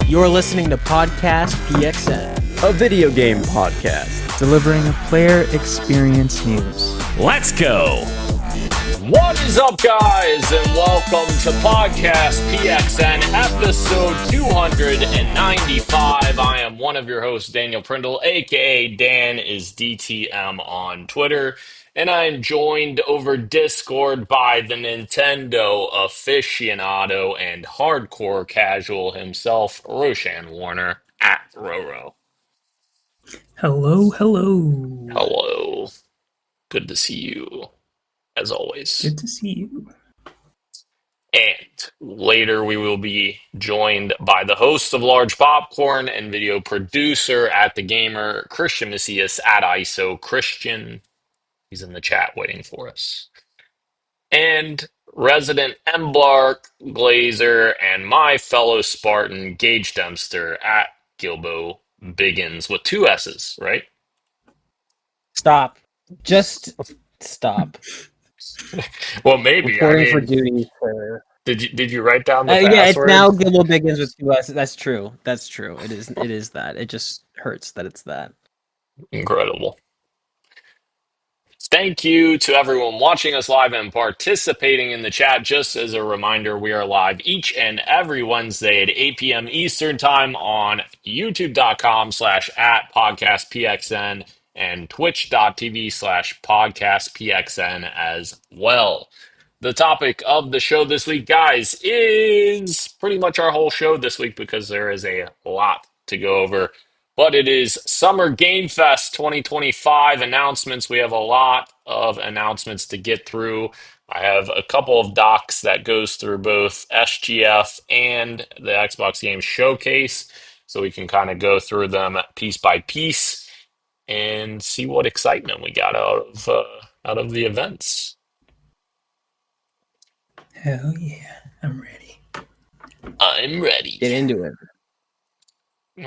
You're listening to Podcast PXN, a video game podcast, delivering player experience news. Let's go! What is up, guys, and welcome to Podcast PXN, episode 295. I am one of your hosts, Daniel Prindle, aka Dan is DTM on Twitter, and I am joined over Discord by the Nintendo aficionado and hardcore casual himself, Roshan Warner, at Roro. Hello. Hello. Good to see you, as always. Good to see you. And later we will be joined by the host of Large Popcorn and video producer at The Gamer, Christian Macias at ISO Christian. He's in the chat waiting for us. And resident Emblark, Glazer, and my fellow Spartan, Gage Dempster at Gilbo Biggins with two S's, right? Stop. Just stop. Well, maybe. Reporting for duty, sir. Did you write down the password? Yeah, it's now Gilbo Biggins with two S's. That's true. It is that. It just hurts that it's that. Incredible. Thank you to everyone watching us live and participating in the chat. Just as a reminder, we are live each and every Wednesday at 8 p.m. Eastern Time on youtube.com/@podcastpxn and twitch.tv/podcastpxn as well. The topic of the show this week, guys, is pretty much our whole show this week because there is a lot to go over. But it is Summer Game Fest 2025 announcements. We have a lot of announcements to get through. I have a couple of docs that goes through both SGF and the Xbox Game Showcase, so we can kind of go through them piece by piece and see what excitement we got out of the events. Hell yeah, I'm ready. I'm ready. Get into it.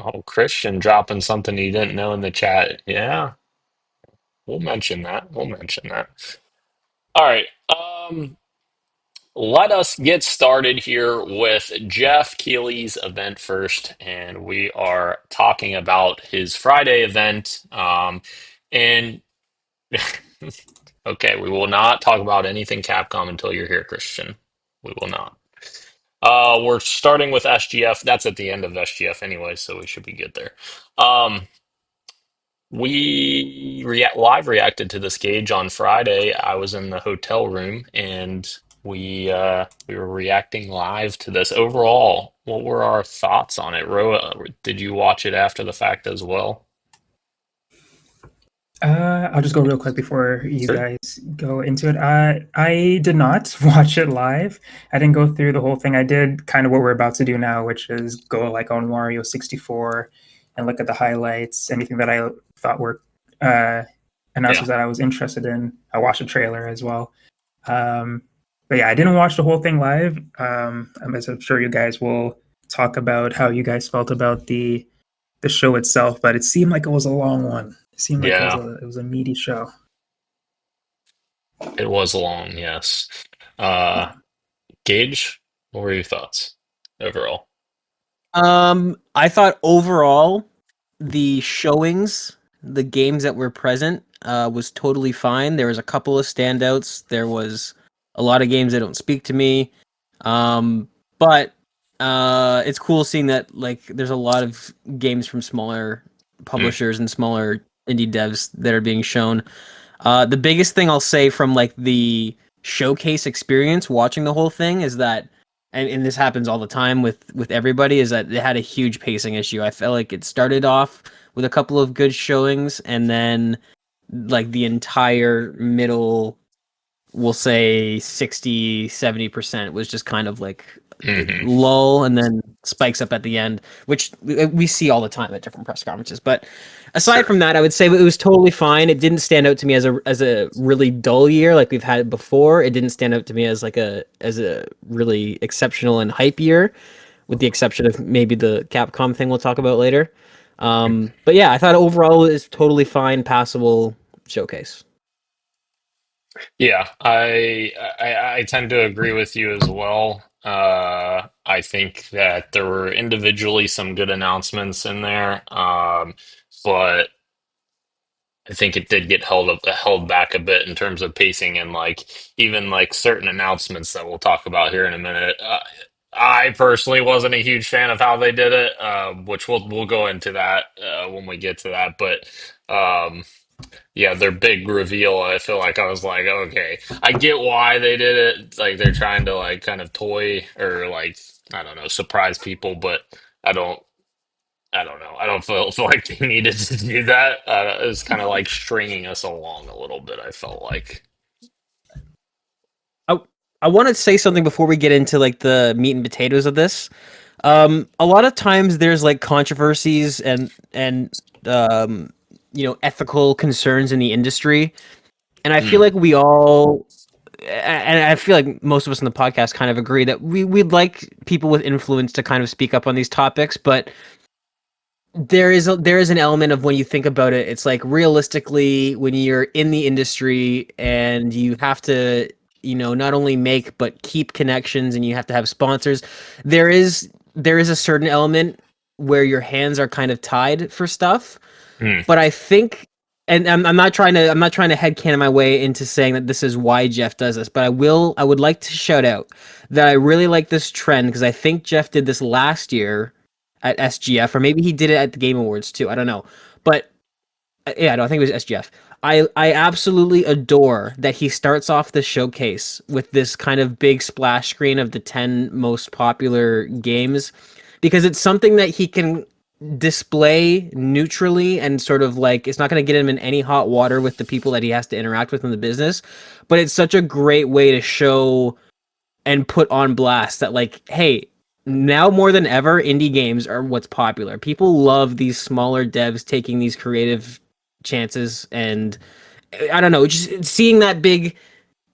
Oh, Christian dropping something he didn't know in the chat. Yeah, we'll mention that. All right. Let us get started here with Jeff Keighley's event first, and we are talking about his Friday event. And okay, we will not talk about anything Capcom until you're here, Christian. We will not. We're starting with SGF. That's at the end of SGF anyway, so we should be good there. We live reacted to this Gage on Friday. I was in the hotel room and we were reacting live to this. Overall, what were our thoughts on it? Ro, did you watch it after the fact as well? I'll just go real quick before you Sure. guys go into it. I did not watch it live. I didn't go through the whole thing. I did kind of what we're about to do now, which is go like on Mario 64 and look at the highlights, anything that I thought were announcements that I was interested in. I watched the trailer as well. But yeah, I didn't watch the whole thing live. I'm sure you guys will talk about how you guys felt about the show itself, but it seemed like it was a long one. It seemed like it was a meaty show. It was long, yes. Gage, what were your thoughts overall? I thought overall the showings, the games that were present, was totally fine. There was a couple of standouts. There was a lot of games that don't speak to me. But it's cool seeing that like there's a lot of games from smaller publishers and smaller indie devs that are being shown. The biggest thing I'll say from like the showcase experience watching the whole thing is that, and this happens all the time with everybody, is that they had a huge pacing issue. I felt like it started off with a couple of good showings and then like the entire middle, we'll say 60-70% was just kind of like lull and then spikes up at the end, which we see all the time at different press conferences. But aside from that, I would say it was totally fine. It didn't stand out to me as a really dull year like we've had before. It didn't stand out to me as a really exceptional and hype year, with the exception of maybe the Capcom thing we'll talk about later. But yeah, I thought overall it was totally fine, passable showcase. Yeah, I tend to agree with you as well. I think that there were individually some good announcements in there, but I think it did get held back a bit in terms of pacing and like even like certain announcements that we'll talk about here in a minute. I personally wasn't a huge fan of how they did it, which we'll go into that when we get to that. But um, yeah, their big reveal, I feel like I was like, okay, I get why they did it. Like they're trying to like kind of toy or like I don't know, surprise people, but I don't. I don't know. I don't feel like they needed to do that. It was kind of like stringing us along a little bit. I felt like. I I want to say something before we get into like the meat and potatoes of this. A lot of times there's like controversies and um, ethical concerns in the industry, and I feel Mm, like we all, and I feel like most of us in the podcast kind of agree that we'd like people with influence to kind of speak up on these topics, but there is an element of when you think about it, it's like realistically when you're in the industry and you have to, not only make but keep connections and you have to have sponsors, there is a certain element where your hands are kind of tied for stuff. mm, But I think, and I'm not trying to headcanon my way into saying that this is why Jeff does this, but I would like to shout out that I really like this trend because I think Jeff did this last year at SGF, or maybe he did it at the Game Awards too. I don't know, but yeah, no, I think it was SGF. I absolutely adore that he starts off the showcase with this kind of big splash screen of the 10 most popular games because it's something that he can display neutrally and sort of like it's not going to get him in any hot water with the people that he has to interact with in the business, but it's such a great way to show and put on blast that like, hey, now more than ever indie games are what's popular. People love these smaller devs taking these creative chances, and I don't know, just seeing that big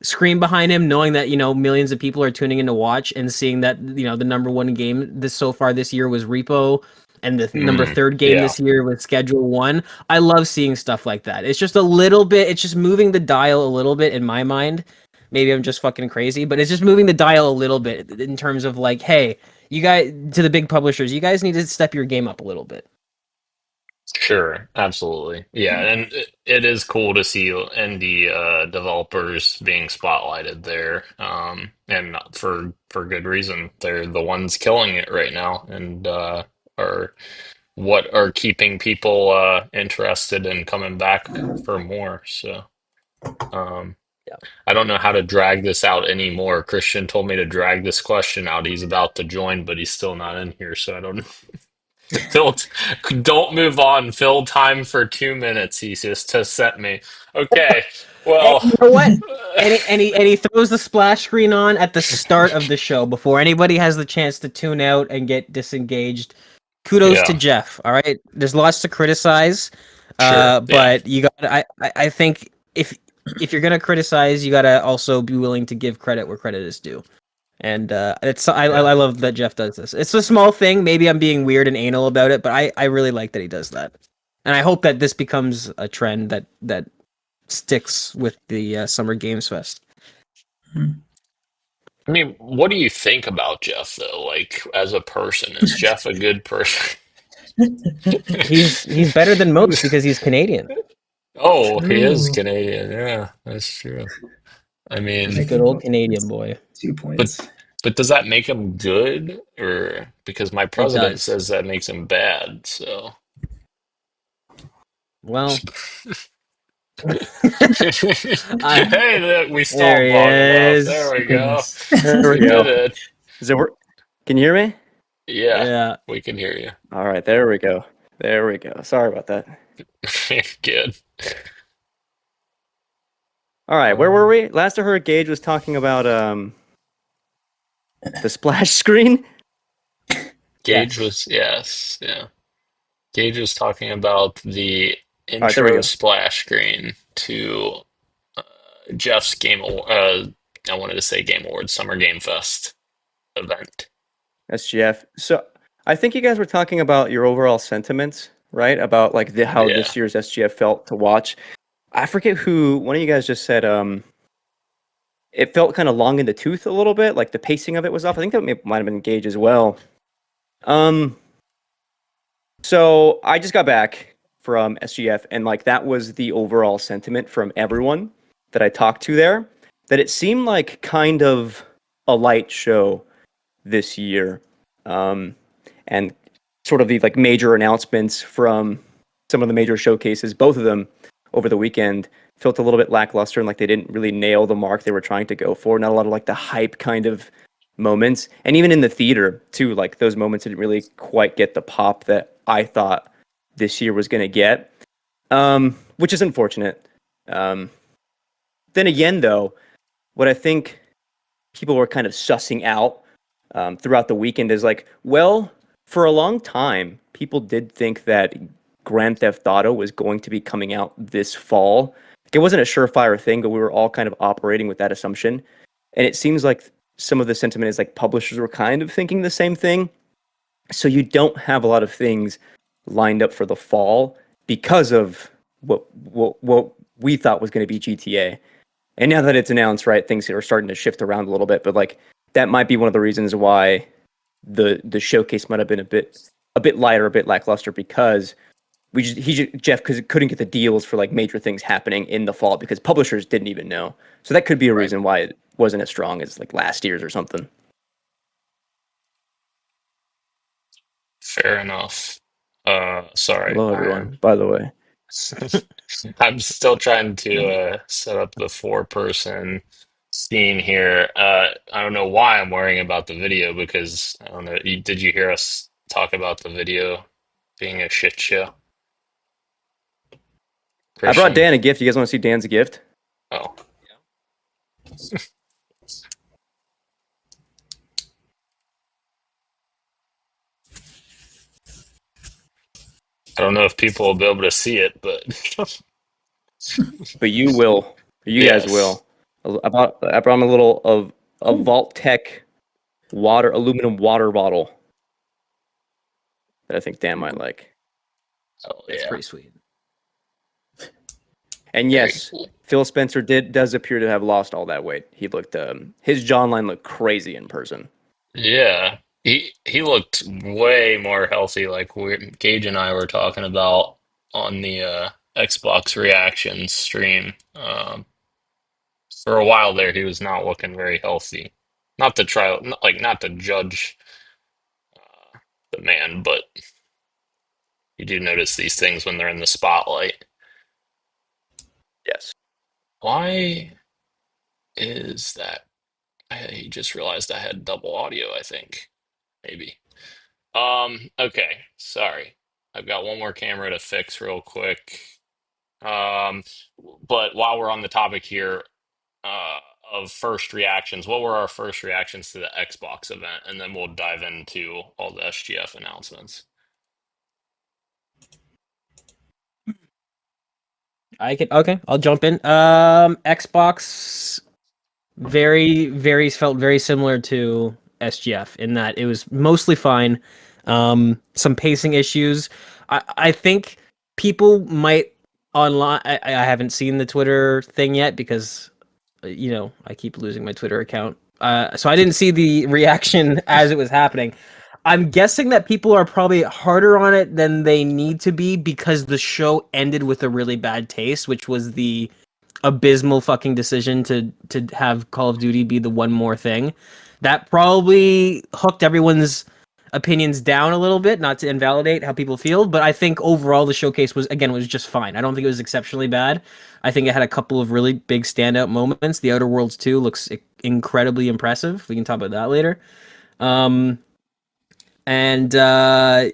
screen behind him, knowing that millions of people are tuning in to watch, and seeing that the number one game this so far this year was Repo, and the number third game yeah, this year was Schedule One. I love seeing stuff like that. It's just a little bit. It's just moving the dial a little bit in my mind. Maybe I'm just fucking crazy, but it's just moving the dial a little bit in terms of like, hey, you guys, to the big publishers, you guys need to step your game up a little bit. sure, absolutely. Yeah, and it is cool to see indie developers being spotlighted there, and for good reason. They're the ones killing it right now, and are what are keeping people interested and coming back for more. So. Um, Yeah. I don't know how to drag this out anymore. Christian told me to drag this question out. He's about to join, but he's still not in here, so I don't know. Phil, don't move on. Phil, time for 2 minutes. He just sent me. Okay, And well, you know what? And he throws the splash screen on at the start of the show before anybody has the chance to tune out and get disengaged. Kudos to yeah, Jeff. All right, there's lots to criticize, sure, yeah, but you got. I think if you're gonna criticize, you gotta also be willing to give credit where credit is due. And it's yeah. I love that Jeff does this. It's a small thing. Maybe I'm being weird and anal about it, but I really like that he does that. And I hope that this becomes a trend that sticks with the Summer Games Fest. I mean, what do you think about Jeff, though? Like, as a person, is Jeff a good person? He's better than most because he's Canadian. Oh, he is True. Canadian. Yeah, that's true. I He's mean, a I good give old both Canadian points. boy. 2 points. but does that make him good, or because my It president does. says that makes him bad? So, Well, I hey, look, we there stalled he long enough. There is. we go. Goodness. There we We did go. it. Is it work? Can you hear me? Yeah, Yeah. we can hear you. All right, there we go. There we go. Sorry about that. Good. All right, where were we? Last I heard, Gage was talking about the splash screen. Gage Yes. was yes, yeah. Gage was talking about the All right, there we intro go. splash screen to Jeff's I wanted to say Game Awards Summer Game Fest event. SGF. So I think you guys were talking about your overall sentiments, right? About like how Yeah. this year's SGF felt to watch. I forget who. One of you guys just said it felt kind of long in the tooth a little bit. Like the pacing of it was off. I think that might have been Gage as well. So I just got back from SGF, and like that was the overall sentiment from everyone that I talked to there. That it seemed like kind of a light show this year, and sort of the like major announcements from some of the major showcases, both of them over the weekend, felt a little bit lackluster and like they didn't really nail the mark they were trying to go for. Not a lot of like the hype kind of moments, and even in the theater too, like those moments didn't really quite get the pop that I thought this year was going to get, which is unfortunate. Then again, though, what I think people were kind of sussing out throughout the weekend is like, well, for a long time, people did think that Grand Theft Auto was going to be coming out this fall. Like, it wasn't a surefire thing, but we were all kind of operating with that assumption. And it seems like some of the sentiment is like publishers were kind of thinking the same thing. So you don't have a lot of things lined up for the fall because of what we thought was going to be GTA. And now that it's announced, right, things are starting to shift around a little bit. But like that might be one of the reasons why the showcase might have been a bit lighter, a bit lackluster, because Jeff couldn't get the deals for like major things happening in the fall because publishers didn't even know. So that could be a reason why it wasn't as strong as like last year's or something. Fair enough. Sorry. Hello, everyone. By the way, I'm still trying to set up the four-person scene here. I don't know why I'm worrying about the video because I don't know. Did you hear us talk about the video being a shit show? I brought Christian? Dan a gift. You guys want to see Dan's gift? Oh. I don't know if people will be able to see it, but But you will. You guys Yes. will. I brought him a little of a Vault Tech aluminum water bottle that I think Dan might like. Oh That's yeah. pretty sweet. And Very yes, cool. Phil Spencer does appear to have lost all that weight. He looked his jawline looked crazy in person. Yeah. He looked way more healthy, like Gage and I were talking about on the Xbox reaction stream. For a while there, he was not looking very healthy. Not to try, not to judge the man, but you do notice these things when they're in the spotlight. Yes. Why is that? I just realized I had double audio, I think. Maybe. Okay, sorry. I've got one more camera to fix real quick. Um, but while we're on the topic here, uh, of first reactions, what were our first reactions to the Xbox event? And then we'll dive into all the SGF announcements. Okay, I'll jump in. Xbox felt very similar to SGF in that it was mostly fine. Some pacing issues. I think people might online. I haven't seen the Twitter thing yet because I keep losing my Twitter account. So I didn't see the reaction as it was happening. I'm guessing that people are probably harder on it than they need to be because the show ended with a really bad taste, which was the abysmal fucking decision to have Call of Duty be the one more thing. That probably hooked everyone's opinions down a little bit, not to invalidate how people feel, but I think overall the showcase was just fine. I don't think it was exceptionally bad. I think it had a couple of really big standout moments. The Outer Worlds 2 looks incredibly impressive. We can talk about that later.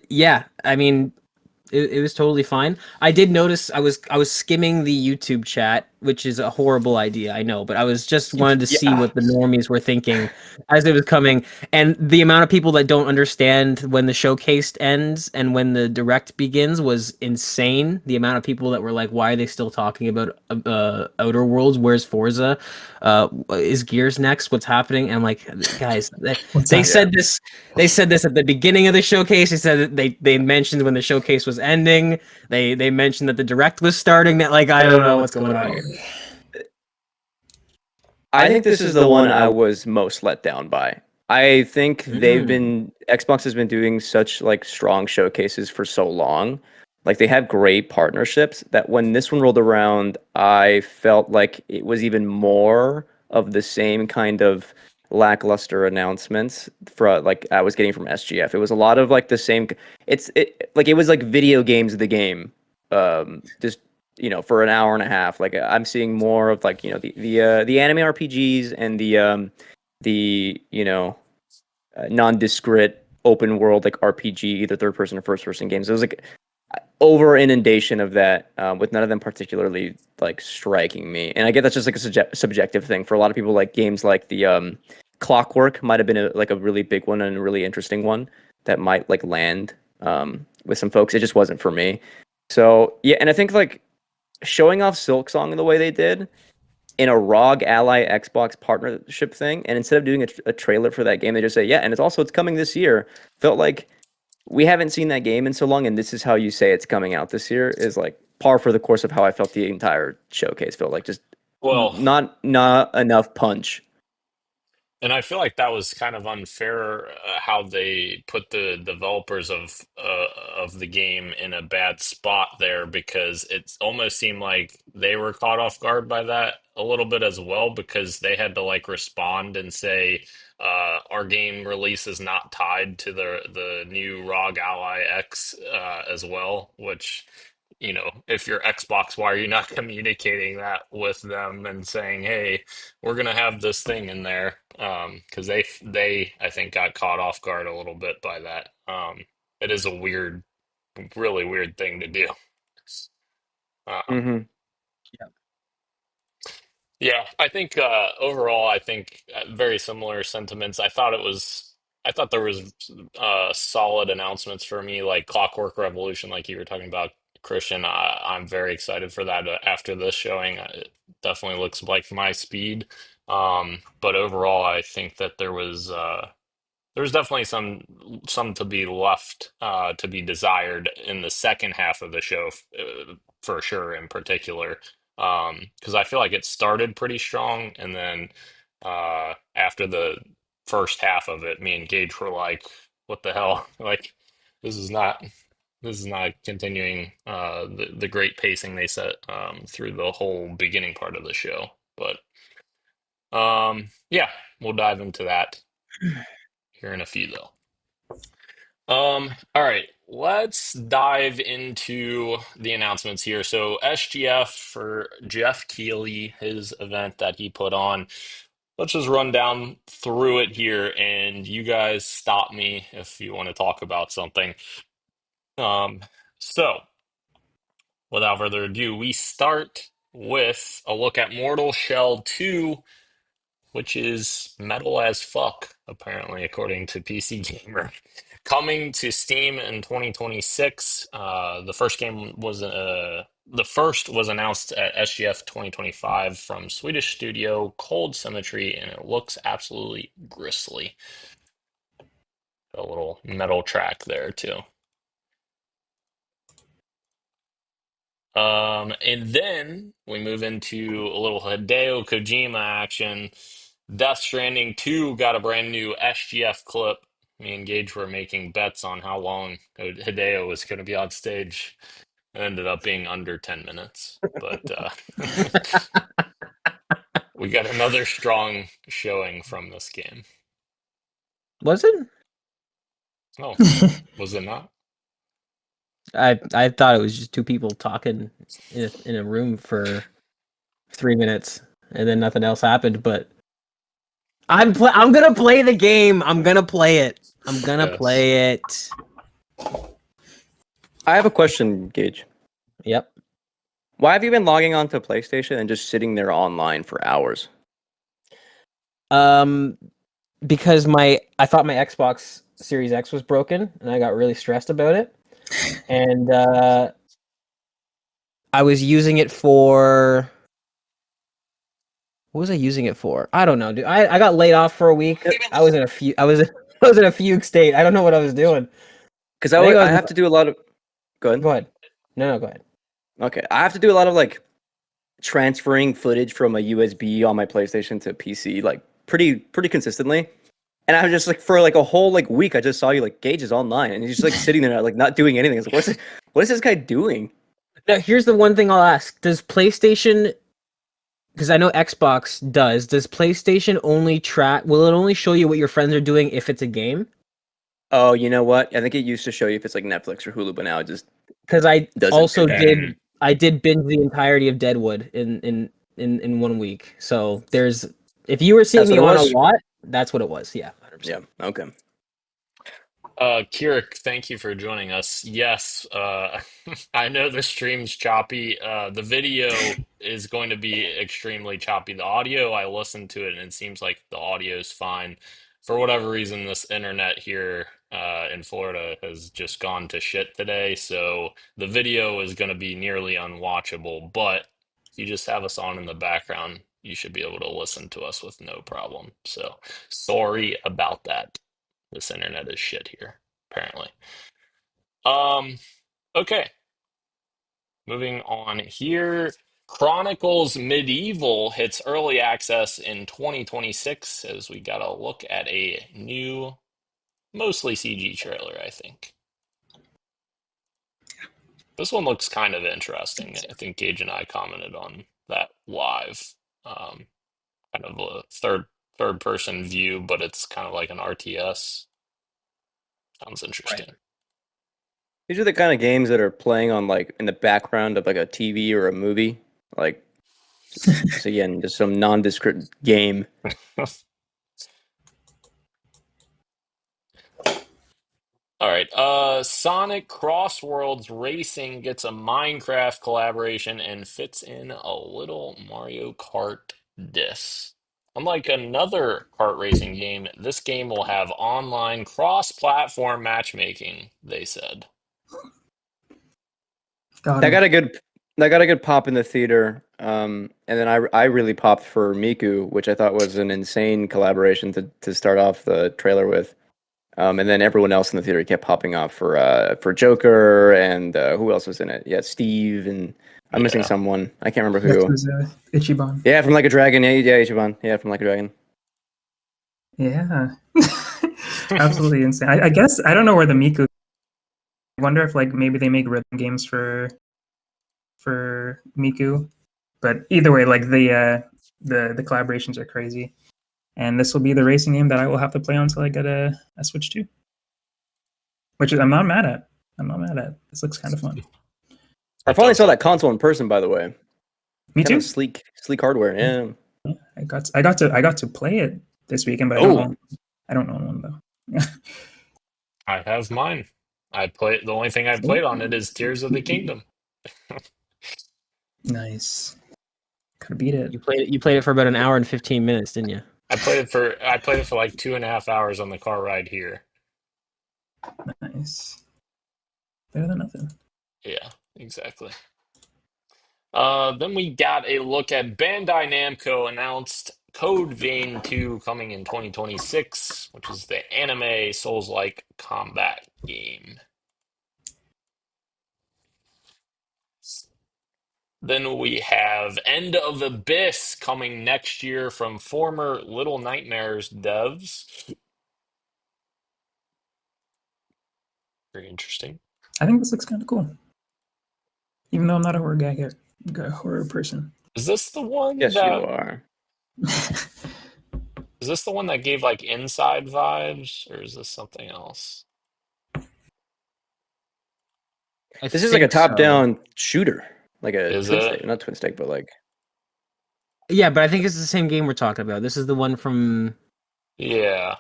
Yeah, I mean, it was totally fine. I did notice I was skimming the YouTube chat, which is a horrible idea, I know, but I was just wanted to see Yeah. what the normies were thinking as it was coming, and the amount of people that don't understand when the showcase ends and when the direct begins was insane. The amount of people that were like, "Why are they still talking about Outer Worlds? Where's Forza? Is Gears next? What's happening?" And I'm like, guys, they said this. They said this at the beginning of the showcase. They said that they mentioned when the showcase was ending. They mentioned that the direct was starting. That like I don't know what's going on here. I think this is the one I was most let down by. I think Mm. Xbox has been doing such like strong showcases for so long. Like they have great partnerships that when this one rolled around, I felt like it was even more of the same kind of lackluster announcements for like I was getting from SGF. It was a lot of like the same. It was like video games of the game. Just for an hour and a half. Like I'm seeing more of like the anime RPGs and the nondescript open world like RPG, either third person or first person games. It was like over inundation of that, with none of them particularly like striking me. And I get that's just like a subjective thing for a lot of people. Like games like the Clockwork might have been a really big one and a really interesting one that might like land with some folks. It just wasn't for me. So yeah, and I think like showing off Silksong the way they did in a ROG Ally Xbox partnership thing, and instead of doing a trailer for that game, they just say, yeah, and it's coming this year. Felt like we haven't seen that game in so long, and this is how you say it's coming out this year is like par for the course of how I felt the entire showcase. Felt like just Well, not enough punch. and I feel like that was kind of unfair how they put the developers of the game in a bad spot there because it almost seemed like they were caught off guard by that a little bit as well because they had to like respond and say our game release is not tied to the new ROG Ally X as well, which if you're Xbox, why are you not communicating that with them and saying, "Hey, we're gonna have this thing in there," because they I think got caught off guard a little bit by that. It is a weird, really weird thing to do. Um, Mm-hmm. yeah, I think overall, I think very similar sentiments. I thought there was solid announcements for me, like Clockwork Revolution, like you were talking about, Christian. I'm very excited for that after this showing. It definitely looks like my speed. But overall, I think that there was definitely some to be left to be desired in the second half of the show, for sure, in particular. Because I feel like it started pretty strong, and then after the first half of it, me and Gage were like, "What the hell? Like, this is not this is not continuing the great pacing they set through the whole beginning part of the show." But yeah, we'll dive into that here in a few, though. All right, let's dive into the announcements here. So SGF for Jeff Keighley, his event that he put on. Let's just run down through it here, and you guys stop me if you want to talk about something. Um, so without further ado, we start with a look at Mortal Shell 2, which is metal as fuck, apparently, according to PC Gamer. Coming to Steam in 2026. The first was announced at SGF 2025 from Swedish studio Cold Symmetry, and it looks absolutely grisly. A little metal track there too. And then we move into a little Hideo Kojima action. Death Stranding 2 got a brand new SGF clip. Me and Gage were making bets on how long Hideo was going to be on stage. It ended up being under 10 minutes. But we got another strong showing from this game. Was it? Oh, was it not? I thought it was just two people talking in a room for 3 minutes and then nothing else happened. But I'm gonna play the game. I'm gonna play it. I'm gonna Yes. play it. I have a question, Gage. Yep. Why have you been logging on to PlayStation and just sitting there online for hours? Because I thought my Xbox Series X was broken, and I got really stressed about it. And I was using it for what was I using it for? I don't know, dude. I got laid off for a week. I was in a few. I was I was in a fugue state. I don't know what I was doing. Because I think I I was. have to do a lot of. Go ahead. Go ahead. No, go ahead. Okay, I have to do a lot of like transferring footage from a USB on my PlayStation to PC like pretty consistently. And I was just like for like a whole like week, I just saw you like Gage is online, and he's just like sitting there like not doing anything. I was like, what is this guy doing? Now, here's the one thing I'll ask: does PlayStation? Because I know Xbox does. Does PlayStation only track? Will it only show you what your friends are doing if it's a game? Oh, you know what? I think it used to show you if it's like Netflix or Hulu, but now it just Because I doesn't do also that. did. I did binge the entirety of Deadwood in 1 week. So there's if you were seeing That's me what it on a was? lot, that's what it was. Yeah, 100%. Yeah. Okay. Kirik, thank you for joining us. Yes, I know the stream's choppy. The video is going to be extremely choppy. The audio, I listened to it and it seems like the audio is fine. For whatever reason, this internet here in Florida has just gone to shit today, so the video is going to be nearly unwatchable. But if you just have us on in the background, you should be able to listen to us with no problem. So sorry about that. This internet is shit here, apparently. Um, okay. Moving on here. Chronicles Medieval hits early access in 2026 as we got a look at a new, mostly CG trailer, I think. This one looks kind of interesting. I think Gage and I commented on that live. Kind of a third person view, but it's kind of like an RTS. Sounds Right. interesting. These are the kind of games that are playing on like in the background of like a TV or a movie. Like just again, just some nondescript game. All right. Sonic Crossworlds Racing gets a Minecraft collaboration and fits in a little Mario Kart diss. Unlike another kart racing game, this game will have online cross-platform matchmaking, they said. Got That him. got a good that got a good pop in the theater. And then I really popped for Miku, which I thought was an insane collaboration to start off the trailer with. And then everyone else in the theater kept popping off for Joker and who else was in it? Yeah, Steve and I'm missing Yeah. someone. I can't remember This who. was Ichiban. Yeah, from Like a Dragon. Yeah, Ichiban. Yeah, from Like a Dragon. Yeah. Absolutely insane. I guess I don't know where the Miku. I wonder if like maybe they make rhythm games for Miku. But either way, like the collaborations are crazy. And this will be the racing game that I will have to play until I get a Switch 2. Which I'm not mad at. I'm not mad at. This looks kind of fun. I It finally does saw look that console in person, by the way. Me Kind too. of sleek hardware. Yeah. Yeah, I got to play it this weekend, but Oh, I don't own one though. I have mine. The only thing I've played on it is Tears of the Kingdom. Nice. Gotta beat it. You played it for about an hour and 15 minutes, didn't you? I played it for like 2.5 hours on the car ride here. Nice. Better than nothing. Yeah, exactly. Then we got a look at Bandai Namco announced Code Vein 2 coming in 2026, which is the anime Souls-like combat game. Then we have End of Abyss coming next year from former Little Nightmares devs. Very interesting. I think this looks kind of cool. Even though I'm not a horror guy here, a horror person. Is this the one yes, you that are. is this the one that gave like Inside vibes, or is this something else? I This is like a think so. top-down shooter, like a Is twin it? stick, not twin stick, but like Yeah, but I think it's the same game we're talking about. This is the one from Yeah,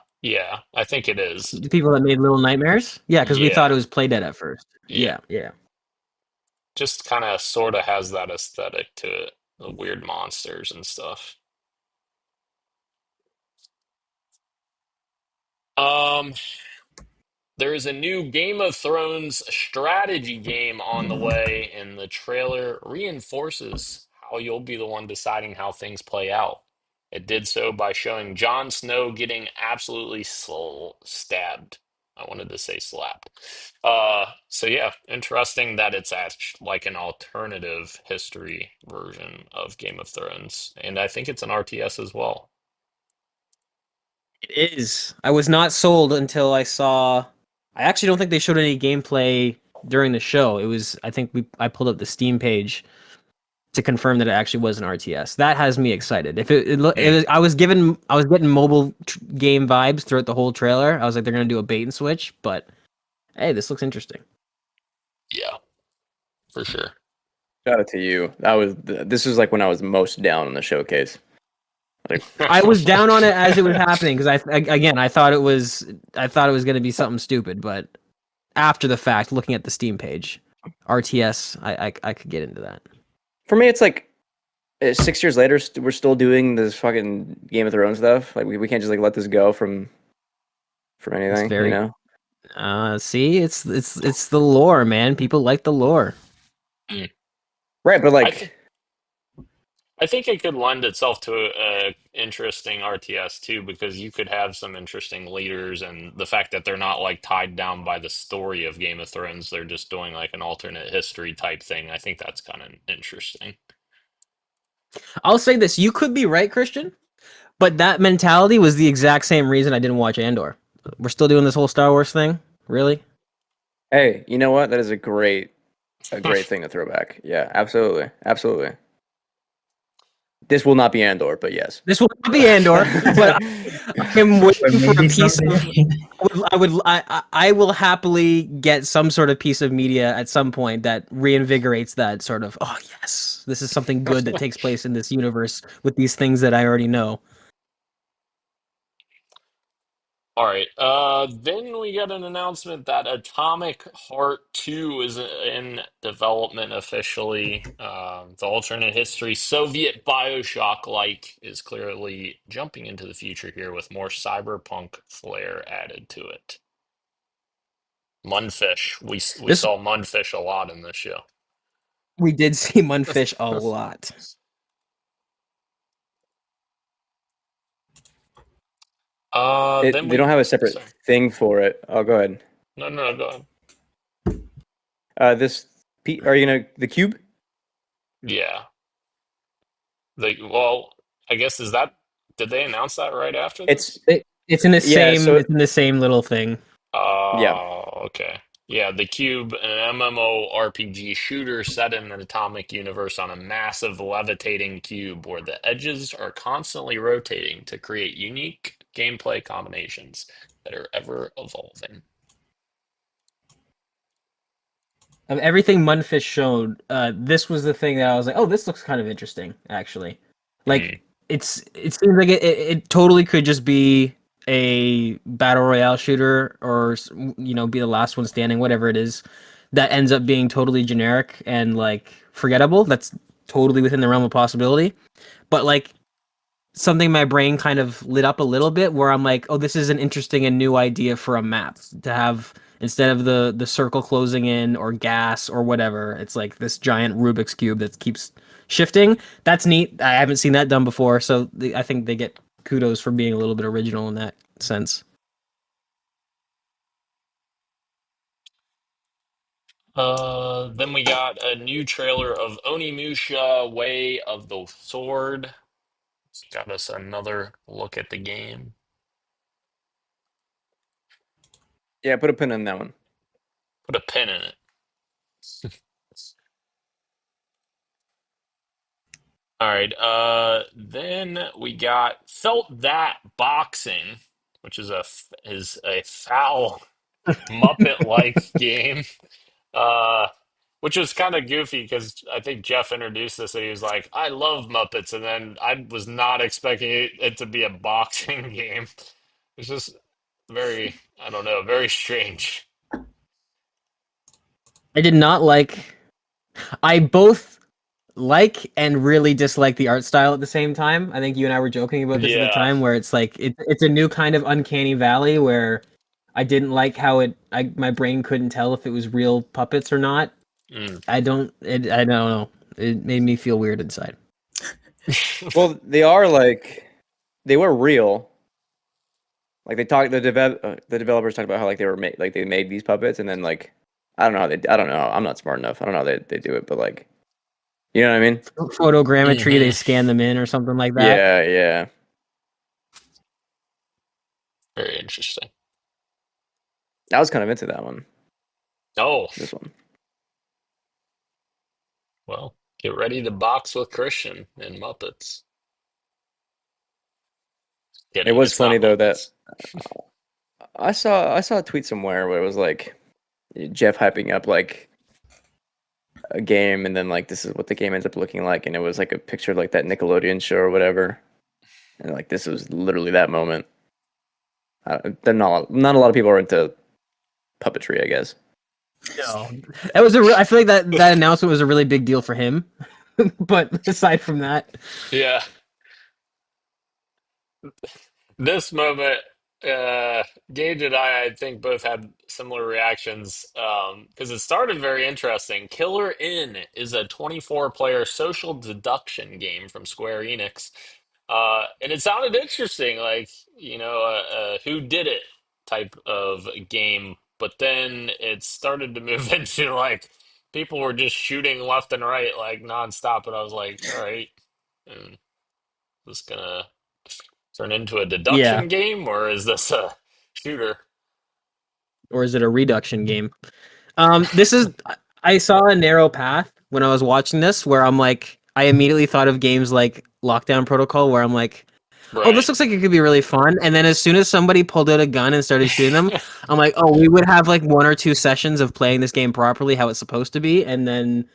I think it is. the people that made Little Nightmares. Yeah, because we thought Yeah, it was Playdead at first. yeah. Yeah. Just kind of sort of has that aesthetic to it, the weird monsters and stuff. Um, there is a new Game of Thrones strategy game on the way, and the trailer reinforces how you'll be the one deciding how things play out. It did so by showing Jon Snow getting absolutely soul stabbed. I wanted to say slapped. So yeah, interesting that it's like an alternative history version of Game of Thrones, and I think it's an RTS as well. It is. I was not sold until I saw. I actually don't think they showed any gameplay during the show. It was. I think I pulled up the Steam page to confirm that it actually was an RTS. That has me excited. If it was, I was getting mobile game vibes throughout the whole trailer. I was like, they're gonna do a bait and switch, but hey, this looks interesting. Yeah, for sure. Shout out to you. This was like when I was most down on the showcase. Like, I was down on it as it was happening because I thought it was gonna be something stupid, but after the fact, looking at the Steam page, RTS, I could get into that. for me, it's like 6 years later, we're still doing this fucking Game of Thrones stuff. Like we can't just like let this go from anything, very- you know? See, it's the lore, man. People like the lore. Right, but I, like, th- I think it could lend itself to a interesting RTS too, because you could have some interesting leaders, and the fact that they're not like tied down by the story of Game of Thrones, they're just doing like an alternate history type thing. I think that's kind of interesting. I'll say this: you could be right, Christian, but that mentality was the exact same reason I didn't watch Andor. We're still doing this whole Star Wars thing, really? hey, you know what? That is a great thing to throw back. Yeah, absolutely, absolutely. This will not be Andor, but yes. This will not be Andor, but I'm But waiting for a maybe piece of. someday. I will happily get some sort of piece of media at some point that reinvigorates that sort of. Oh yes, this is something good that takes place in this universe with these things that I already know. All right. Then we got an announcement that Atomic Heart 2 is in development officially. The alternate history Soviet Bioshock-like is clearly jumping into the future here with more cyberpunk flair added to it. Mundfish. We This saw Mundfish a lot in this show. we did see Mundfish a lot. Then They don't we. have a separate Sorry. thing for it. Oh, go ahead. No, go ahead. Are you gonna the cube? Yeah. Well, I guess is that. Did they announce that right after It's this? It's in the yeah. same. So It's in the same little thing. yeah, Oh, okay. Yeah, The Cube, an MMORPG shooter set in an atomic universe on a massive levitating cube where the edges are constantly rotating to create unique gameplay combinations that are ever evolving. Of everything Mundfish showed, this was the thing that I was like, oh, this looks kind of interesting, actually. Hmm. Like, it seems like it totally could just be a battle royale shooter or, be the last one standing, whatever it is, that ends up being totally generic and, like, forgettable. That's totally within the realm of possibility. But, like, something my brain kind of lit up a little bit where I'm like, oh, this is an interesting and new idea for a map to have instead of the circle closing in or gas or whatever. It's like this giant Rubik's cube that keeps shifting. That's neat. I haven't seen that done before, so I think they get kudos for being a little bit original in that sense. Then we got a new trailer of Onimusha Way of the Sword. It's got us another look at the game. yeah. Put a pin in that one. Put a pin in it. All right. Then we got Felt That Boxing, which is a foul Muppet-like game. Uh, which was kind of goofy because I think Jeff introduced this and he was like, "I love Muppets," and then I was not expecting it to be a boxing game. It's just very, I don't know, very strange. I did not like. I both like and really dislike the art style at the same time. I think you and I were joking about this at the Yeah. time, where it's like it's a new kind of uncanny valley where I didn't like how my brain couldn't tell if it was real puppets or not. Mm. I don't know. It made me feel weird inside. Well, they were real. Like the developers talked about how like they made these puppets, and then like I don't know I don't know. I'm not smart enough. I don't know how they do it, but like, you know what I mean? Photogrammetry, they Mhm. scan them in or something like that. Yeah, yeah. Very interesting. I was kind of into that one. Oh, This one. well, get ready to box with Christian and Muppets. It Kidding, was it's funny not though that Muppets. I saw a tweet somewhere where it was like Jeff hyping up like a game, and then like this is what the game ends up looking like, and it was like a picture of like that Nickelodeon show or whatever, and like this was literally that moment. They're not a lot of people are into puppetry, I guess. No, that was I feel like that announcement was a really big deal for him. But aside from that, Yeah, this moment, uh, Gage and I think, both had similar reactions because it started very interesting. Killer Inn is a 24-player social deduction game from Square Enix. And it sounded interesting, like, who did it type of game. But then it started to move into like people were just shooting left and right, like nonstop. And I was like, all right, is this gonna turn into a yeah, deduction game or is this a shooter? or is it a reduction game? This is I saw a narrow path when I was watching this where I'm like, I immediately thought of games like Lockdown Protocol, where I'm like, oh, Right. this looks like it could be really fun. And then as soon as somebody pulled out a gun and started shooting them, I'm like, oh, we would have like 1 or 2 sessions of playing this game properly, how it's supposed to be, and then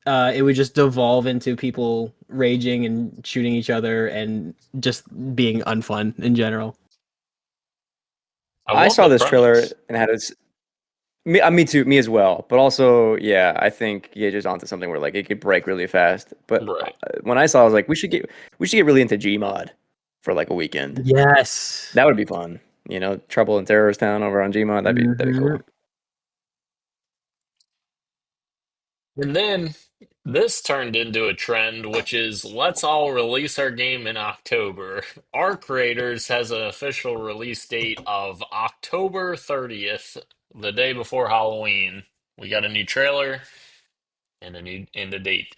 it would just devolve into people raging and shooting each other and just being unfun in general. I I love saw the this trailer premise. and had its me too, me as well. But also, yeah, I think Gage is onto something where like it could break really fast. But Right. when I saw, it, I was like, we should get really into Gmod for like a weekend. Yes. That would be fun. You know, Trouble in Terrorist Town over on Gmod. That'd be Hmm. cool. And then this turned into a trend, which is let's all release our game in October. Our Creators has an official release date of October 30th, the day before Halloween. We got a new trailer and a date.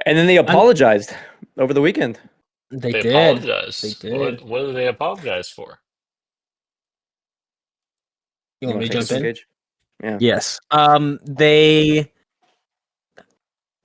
And then they I'm, apologized over the weekend. they They did. They apologize. did. What do they apologize for? You You want want me to to take this jump one, in? Gage? Yeah. Yes. They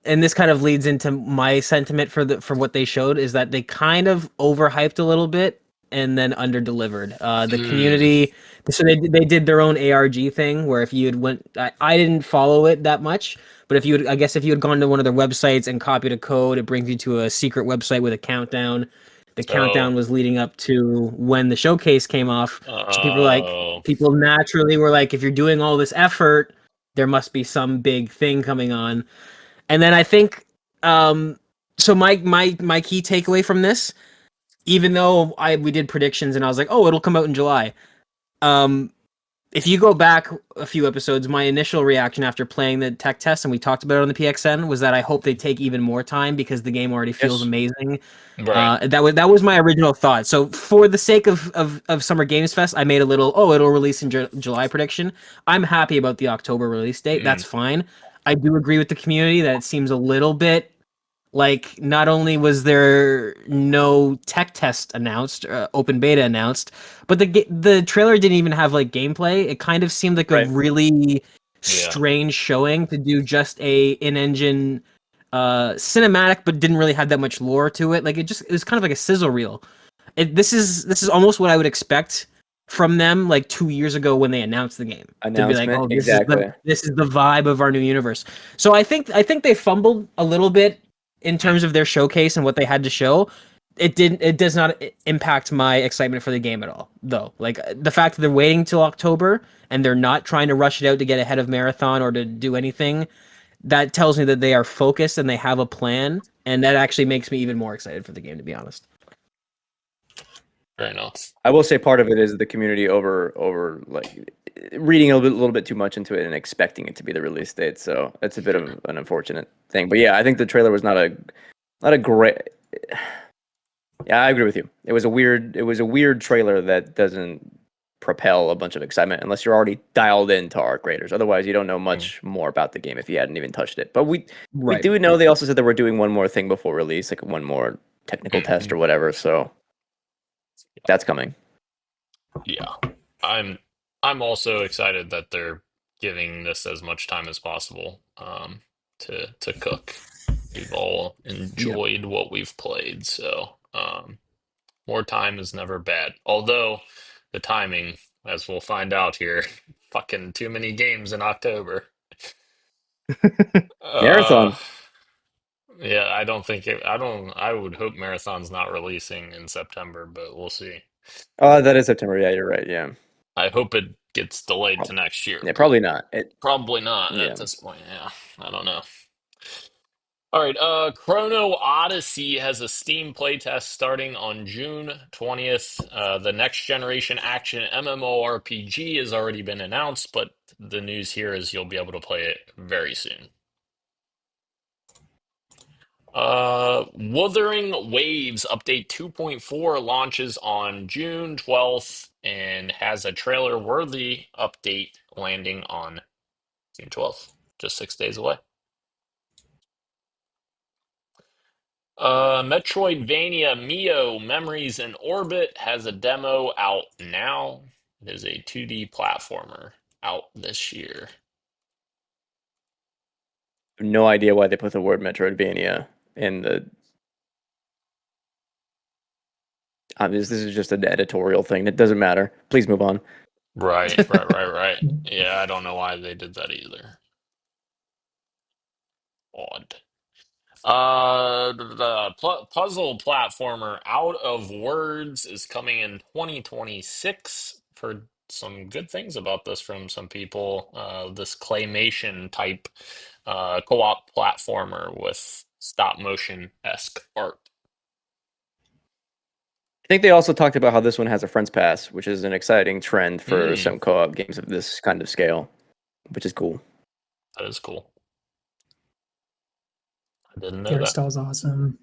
and this kind of leads into my sentiment for what they showed is that they kind of overhyped a little bit and then underdelivered. The Mm, community, so they did their own ARG thing where if you had went, I didn't follow it that much, but if you had, I guess if you had gone to one of their websites and copied a code, it brings you to a secret website with a countdown. The oh, countdown was leading up to when the showcase came off, so oh, people naturally were like, if you're doing all this effort, there must be some big thing coming on. And then I think um so my key takeaway from this, even though I we did predictions and I was like, "Oh, it'll come out in July." Um if you go back a few episodes, my initial reaction after playing the tech test and we talked about it on the PXN was that I hope they take even more time because the game already feels Yes. amazing. right. That was my original thought. So for the sake of Summer Games Fest, I made a little it'll release in July prediction. I'm happy about the October release date. That's Mm, fine. I do agree with the community that it seems a little bit like not only was there no tech test announced, open beta announced, but the trailer didn't even have like gameplay. It kind of seemed like a Right. really yeah, strange showing to do just a in-engine cinematic, but didn't really have that much lore to it. Like it was kind of like a sizzle reel. This is almost what I would expect from them like 2 years ago when they announced the game to be like, Announcement. oh, Exactly. this is the vibe of our new universe. So I think they fumbled a little bit in mm, terms of their showcase and what they had to show. It does not impact my excitement for the game at all, though. Like the fact that they're waiting till October and they're not trying to rush it out to get ahead of Marathon or to do anything, that tells me that they are focused and they have a plan, and that actually makes me even more excited for the game, to be honest. fair enough. I will say part of it is the community over like reading a little bit too much into it and expecting it to be the release date. So it's a bit Sure. of an unfortunate thing. But yeah, I think the trailer was not a great. Yeah, I agree with you. It was a weird trailer that doesn't propel a bunch of excitement unless you're already dialed into Arc Raiders. Otherwise, you don't know much more about the game if you hadn't even touched it. But we Right. do know they also said that we're doing one more thing before release, like one more technical test or whatever. So that's coming. Yeah, I'm also excited that they're giving this as much time as possible to cook. We've all enjoyed what we've played, so more time is never bad. Although the timing, as we'll find out here, fucking too many games in October. Uh, Marathon. yeah, I don't think it, I don't. I would hope Marathon's not releasing in September, but we'll see. Oh, that is September. Yeah, you're right. Yeah. I hope it gets delayed to next year, Yeah, but probably not. probably not Yeah. at this point. Yeah, I don't know. All right, Chrono Odyssey has a Steam playtest starting on June 20th. The next generation action MMORPG has already been announced, but the news here is you'll be able to play it very soon. Wuthering Waves Update 2.4 launches on June 12th and has a trailer-worthy update landing on June 12th, just 6 days away. Metroidvania Mio Memories in Orbit has a demo out now. It is a 2D platformer out this year. No idea why they put the word Metroidvania in the. This is just an editorial thing. It doesn't matter. Please move on. Right. Yeah, I don't know why they did that either. Odd. The puzzle platformer Out of Words is coming in 2026. Heard some good things about this from some people. This claymation type co-op platformer with stop motion esque art. I think they also talked about how this one has a friends pass, which is an exciting trend for Mm, some co-op games of this kind of scale, which is cool. that is cool. I didn't The know art that. style's awesome.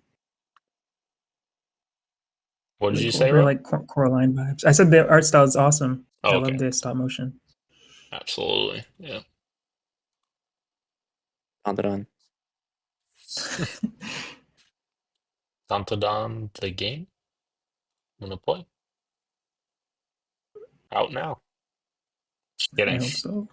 What did Really you cool. say, Very Ro? like Coraline vibes. I said the art style is awesome. Oh, I okay, love the stop motion. absolutely. Yeah. Dun. Dantodon the game. I'm gonna play. Out now. Just I kidding. hope so.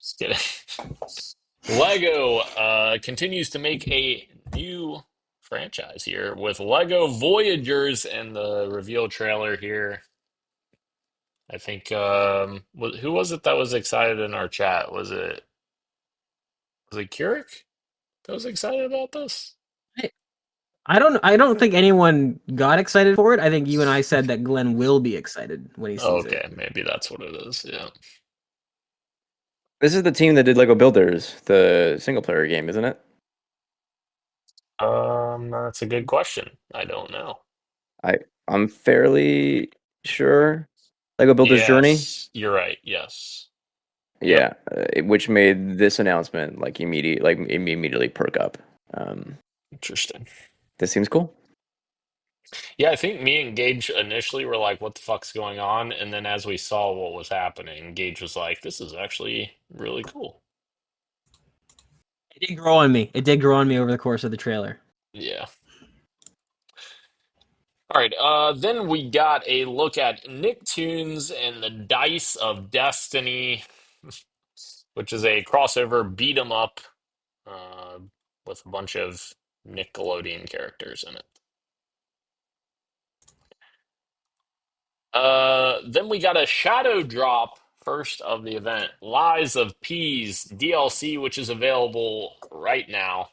Just kidding. Lego continues to make a new franchise here with Lego Voyagers and the reveal trailer here. I think who was it that was excited in our chat? Was it Keurig that was excited about this? I don't think anyone got excited for it. I think you and I said that Glenn will be excited when he sees it. Okay, maybe that's what it is. Yeah. This is the team that did Lego Builders, the single player game, isn't it? That's a good question. I don't know. I'm fairly sure. Lego Builders Journey. Yes, you're right. Yes. Yep. Yeah, which made this announcement immediately perk up. Um, Interesting. this seems cool. Yeah, I think me and Gage initially were like, what the fuck's going on? And then as we saw what was happening, Gage was like, this is actually really cool. It did grow on me. It did grow on me over the course of the trailer. Yeah. All right. Then we got a look at Nicktoons and the Dice of Destiny, which is a crossover beat 'em up uh, with a bunch of Nickelodeon characters in it. Then we got a shadow drop first of the event, Lies of Peas DLC, which is available right now.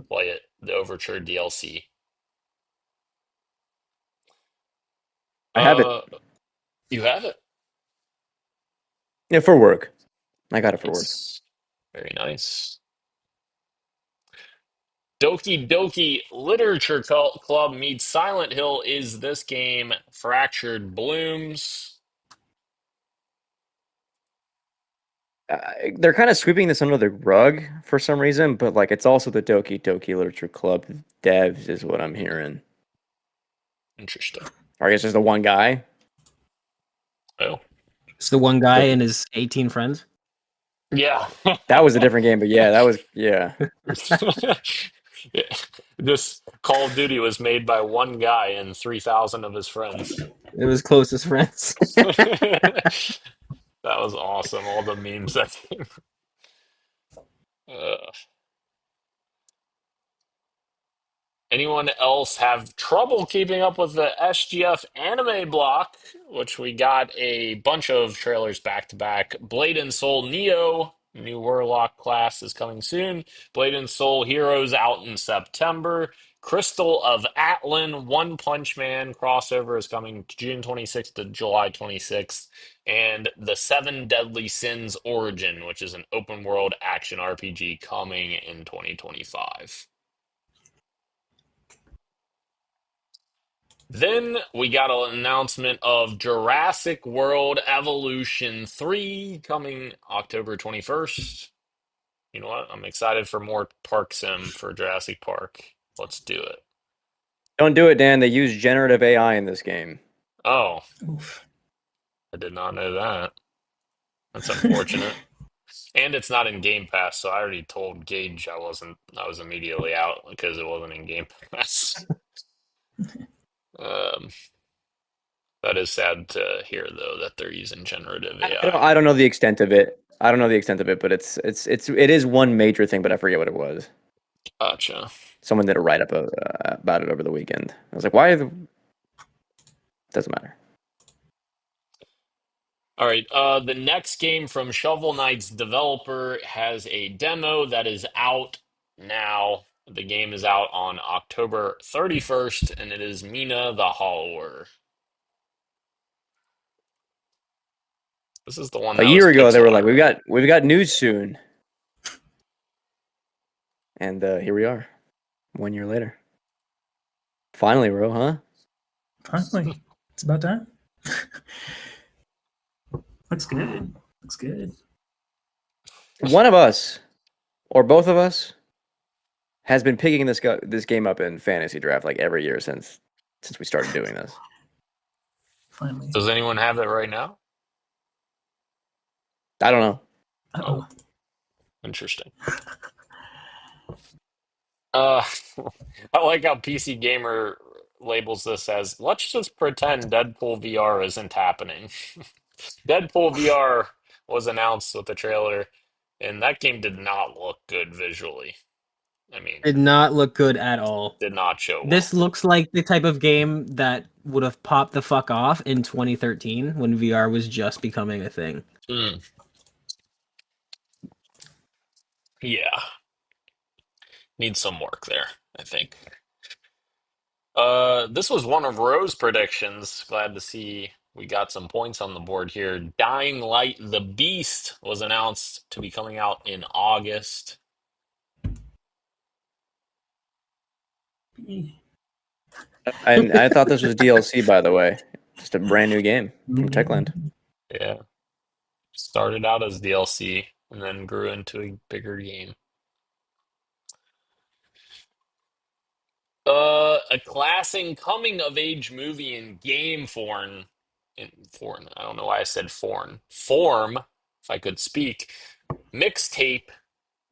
Play it, the Overture DLC. I have it. You have it. Yeah, for work. I got it for work. Nice. Very nice. Doki Doki Literature Club meets Silent Hill is this game Fractured Blooms. They're kind of sweeping this under the rug for some reason, but like it's also the Doki Doki Literature Club devs, is what I'm hearing. Interesting. Or I guess just the one guy. Oh, It's the one guy and his 18 friends. yeah. That was a different game, but yeah, that was yeah. Yeah. This Call of Duty was made by one guy and 3,000 of his friends. It was closest friends. That was awesome. All the memes that. Uh, Anyone else have trouble keeping up with the SGF anime block, which we got a bunch of trailers back to back? Blade and Soul Neo, new Warlock class is coming soon. Blade and Soul Heroes out in September. Crystal of Atlan, One Punch Man crossover is coming June 26th to July 26th. And The Seven Deadly Sins Origin, which is an open world action RPG coming in 2025. Then we got an announcement of Jurassic World Evolution 3 coming October 21st. You know what? I'm excited for more Park Sim for Jurassic Park. Let's do it. Don't do it, Dan. They use generative AI in this game. Oh, Oof. I did not know that. That's unfortunate. And it's not in Game Pass, so I already told Gage I was immediately out because it wasn't in Game Pass. Um, that is sad to hear though that they're using generative AI. I don't know the extent of it. I don't know the extent of it, but it is one major thing, but I forget what it was. Gotcha. Someone did a write up about it over the weekend. I was like, why? Doesn't matter. All right. The next game from Shovel Knight's developer has a demo that is out now. The game is out on October 31st, and it is Mina the Hollower. This is the one A that was year ago, they pixel were like, art, right? we've got news soon, and here we are, 1 year later. Finally, bro, huh? Finally, it's about time. Looks good. Looks good. One of us, or both of us, has been picking this game up in fantasy draft like every year since we started doing this. Finally. Does anyone have it right now? I don't know. Uh-oh. Interesting. Uh, I like how PC Gamer labels this as, let's just pretend Deadpool VR isn't happening. Deadpool VR was announced with the trailer, and that game did not look good visually. I mean, Did not look good at all. did not show well. This looks like the type of game that would have popped the fuck off in 2013 when VR was just becoming a thing. Mm. Yeah, needs some work there, I think. This was one of Ro's predictions. Glad to see we got some points on the board here. Dying Light the Beast was announced to be coming out in August. And I thought this was DLC, by the way, just a brand new game from Techland. Yeah. Started out as DLC and then grew into a bigger game. A classic coming of age movie in game form. I don't know why I said form. Form, if I could speak. Mixtape.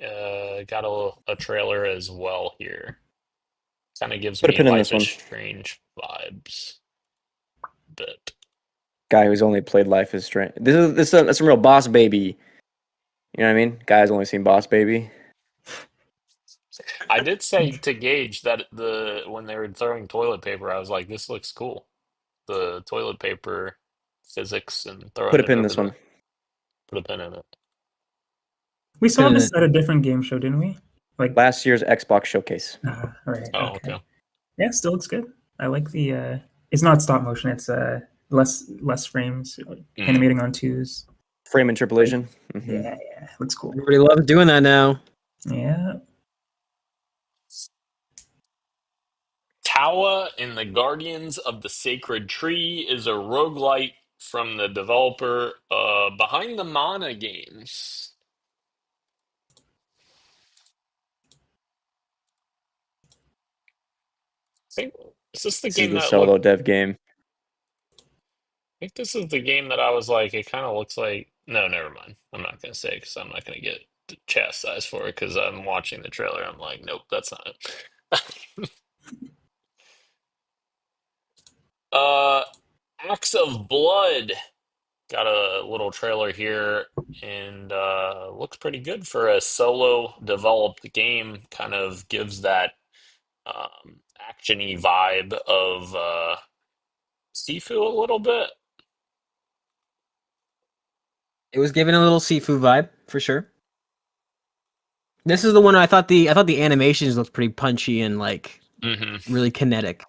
Got a trailer as well here. Kind of gives Put a me pin in Life this is one. Strange vibes. But Guy who's only played Life is Strange. That's some real Boss Baby. You know what I mean? Guy's only seen Boss Baby. I did say to Gage that when they were throwing toilet paper, I was like, this looks cool. The toilet paper physics and Put throwing a it pin in over this one. put a pin in it. We saw Didn't this it? at a different game show, didn't we? Like, Last year's Xbox showcase. right. Oh, Okay. okay. Yeah, still looks good. I like the. It's not stop motion. It's less frames, animating on twos. Frame interpolation. Mhm. Yeah, looks cool. Everybody loves doing that now. Yeah. Tawa in the Guardians of the Sacred Tree is a roguelite from the developer behind the Mana games. think is this the This is game the that solo looked? dev game. I think this is the game that I was like, it kind of looks like. No, never mind. I'm not gonna say because I'm not gonna get chastised for it because I'm watching the trailer. I'm like, nope, that's not it. uh, Acts of Blood got a little trailer here and looks pretty good for a solo developed game. Kind of gives that actiony vibe of Sifu a little bit. It was giving a little Sifu vibe for sure. This is the one I thought the animations looked pretty punchy and like Hmm. really kinetic.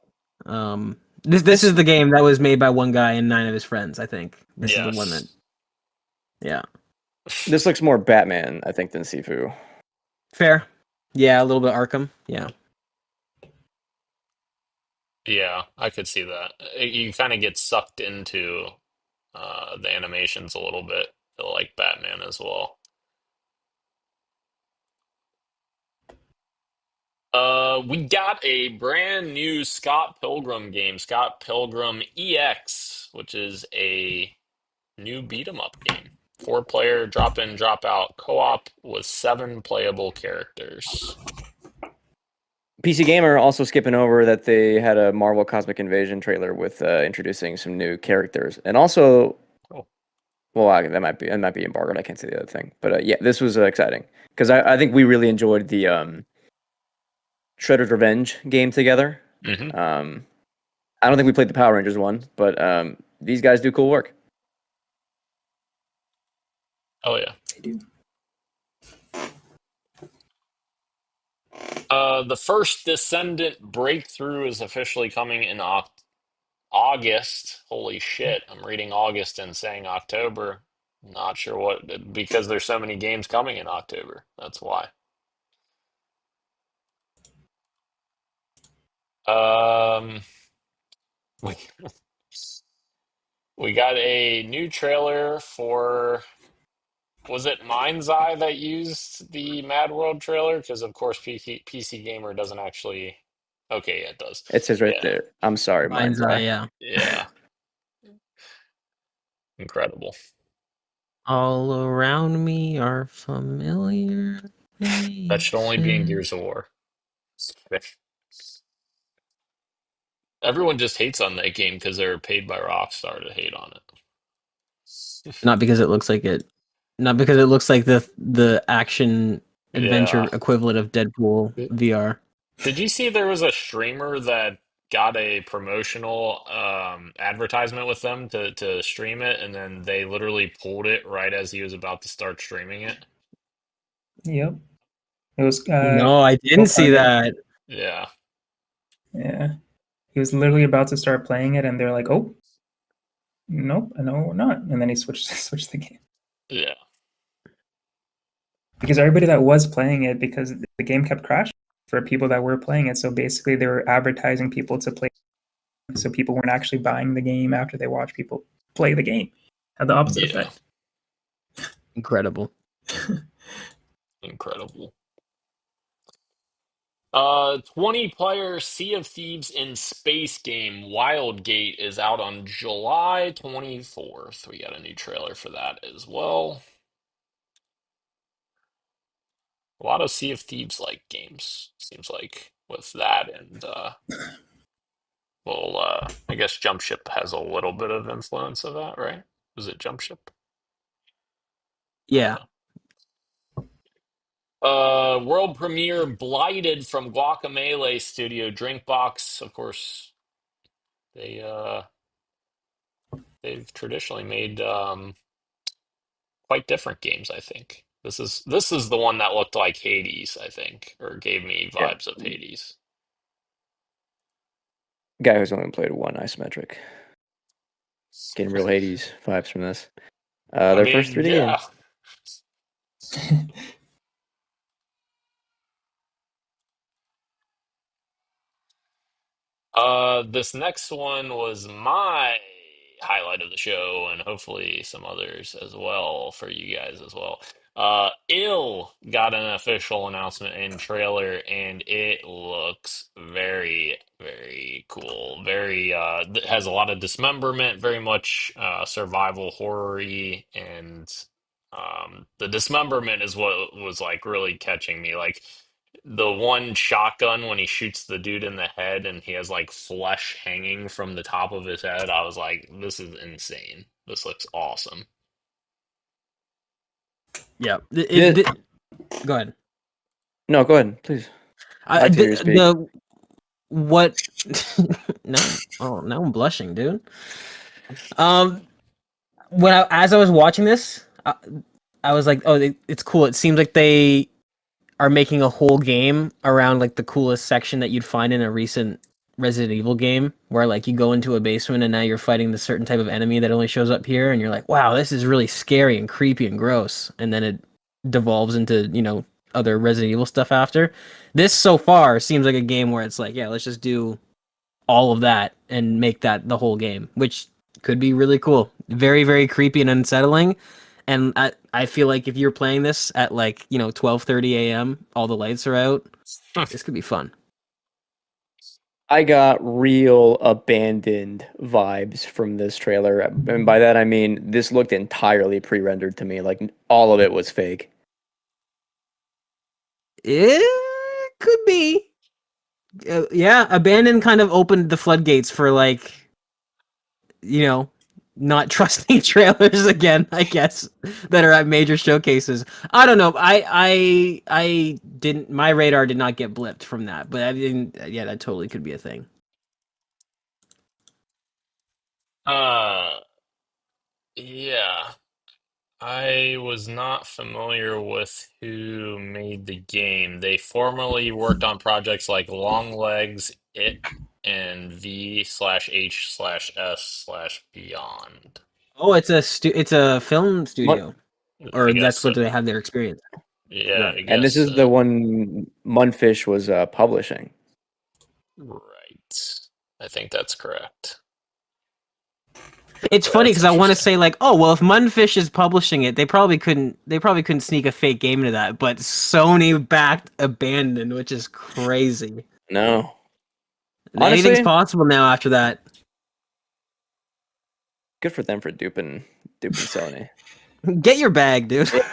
This is This the game that was made by one guy and 9 of his friends, I think. This is the one that Yes. yeah. this looks more Batman, I think, than Sifu. Fair. Yeah, a little bit Arkham. Yeah. Yeah, I could see that. You kind of get sucked into the animations a little bit, like Batman as well. We got a brand new Scott Pilgrim game, Scott Pilgrim EX, which is a new beat 'em up game. 4-player drop in, drop out co-op with 7 playable characters. PC Gamer also skipping over that they had a Marvel Cosmic Invasion trailer with introducing some new characters, and also, Oh. well, that might be embargoed. I can't say the other thing, but yeah, this was exciting because I think we really enjoyed the Shredder's Revenge game together. Hmm. Um, I don't think we played the Power Rangers one, but these guys do cool work. Oh yeah. They do. The first Descendant breakthrough is officially coming in August. Holy shit. I'm reading August and saying October. Not sure what, because there's so many games coming in October. That's why. Um, we, we got a new trailer for, was it Mind's Eye that used the Mad World trailer? Because, of course, PC Gamer doesn't actually. Okay, yeah, it does. It says right Yeah, there. I'm sorry, Mind's Mind's Eye, Eye. yeah. yeah. Incredible. All around me are familiar That should only be in faces. Gears of War. Everyone just hates on that game because they're paid by Rockstar to hate on it. Not because it looks like it. Not because it looks like the action Yeah. adventure equivalent of Deadpool VR. Did you see there was a streamer that got a promotional advertisement with them to stream it, and then they literally pulled it right as he was about to start streaming it? Yep. It was No, I didn't see GoFundMe. that. Yeah. Yeah. He was literally about to start playing it, and they're like, "Oh, nope, no, we're not." And then he switched switched the game Yeah. because everybody that was playing it, because the game kept crashing for people that were playing it. So basically, they were advertising people to play, so people weren't actually buying the game after they watched people play the game. Had the opposite Yeah. effect. Incredible. Incredible. 20-player Sea of Thieves in space game Wildgate is out on July 24th. We got a new trailer for that as well. A lot of Sea of Thieves like games, seems like, with that and well, I guess Jump Ship has a little bit of influence of that, right? Was it Jump Ship? I don't Yeah. know. World premiere Blighted from Guacamelee Studio Drinkbox. Of course, they they've traditionally made quite different games, I think. This is the one that looked like Hades, I think, or gave me Yeah, vibes of Hades. guy who's only played one isometric, getting real Hades vibes from this. I Their first mean, 3D game. yeah. This next one was my highlight of the show, and hopefully some others as well for you guys as well. Ill got an official announcement and trailer, and it looks very, very cool. Very has a lot of dismemberment, very much survival horror-y, and the dismemberment is what was like really catching me. Like the one shotgun when he shoots the dude in the head and he has like flesh hanging from the top of his head. I was like, this is insane. This looks awesome. Yeah. This, Go ahead. no, go ahead, please. I'd I like to hear you speak. the what now I'm blushing, dude. As I was watching this, I was like, oh, it's cool. It seems like they are making a whole game around like the coolest section that you'd find in a recent Resident Evil game, where like you go into a basement and now you're fighting the certain type of enemy that only shows up here, and you're like, wow, this is really scary and creepy and gross, and then it devolves into other Resident Evil stuff after. This so far seems like a game where it's like, yeah, let's just do all of that and make that the whole game, which could be really cool. Very, very creepy and unsettling. And I feel like if you're playing this at like 12:30 a.m., all the lights are out, this could be fun. I got real abandoned vibes from this trailer. And by that I mean this looked entirely pre-rendered to me. Like all of it was fake. It could be. Yeah, Abandon kind of opened the floodgates for like, not trusting trailers again, I guess, that are at major showcases. I don't know. I didn't, my radar did not get blipped from that, but I didn't, yeah, that totally could be a thing. Uh, yeah. I was not familiar with who made the game. They formerly worked on projects like Long Legs, It, and V/H/S/Beyond. Oh, it's a film Mon- studio, I or guess that's what so. they have their experience. Yeah, Right. I and guess this is the so. one Munfish was publishing. Right. I think that's correct. It's But funny that's because I want to interesting. say like, oh well, if Munfish is publishing it, they probably couldn't sneak a fake game into that. But Sony backed Abandon, which is crazy. No. Anything's Honestly, possible now after that. good for them for duping Sony. Get your bag, dude. Yeah.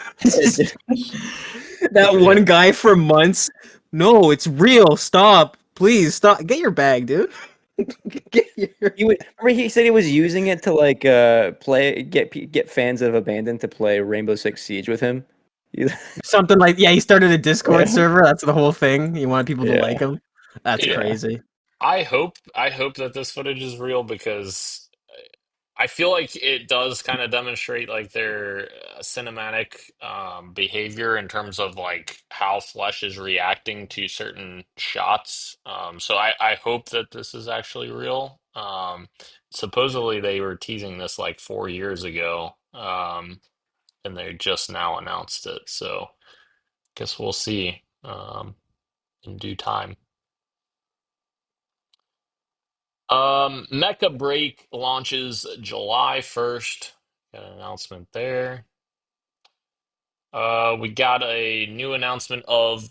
That Yeah. one guy for months. No, it's real. Stop. Please stop. Get your bag, dude. Get your Remember he said he was using it to like get fans of Abandon to play Rainbow Six Siege with him. something like, yeah, he started a Discord Yeah. server. That's the whole thing. He wanted people to like Yeah. him. That's Yeah. crazy. I hope that this footage is real because I feel like it does kind of demonstrate like their cinematic behavior in terms of like how flesh is reacting to certain shots. So I hope that this is actually real. Supposedly they were teasing this like 4 years ago, and they just now announced it. So guess we'll see in due time. Mecha Break launches July 1st. Got an announcement there. We got a new announcement of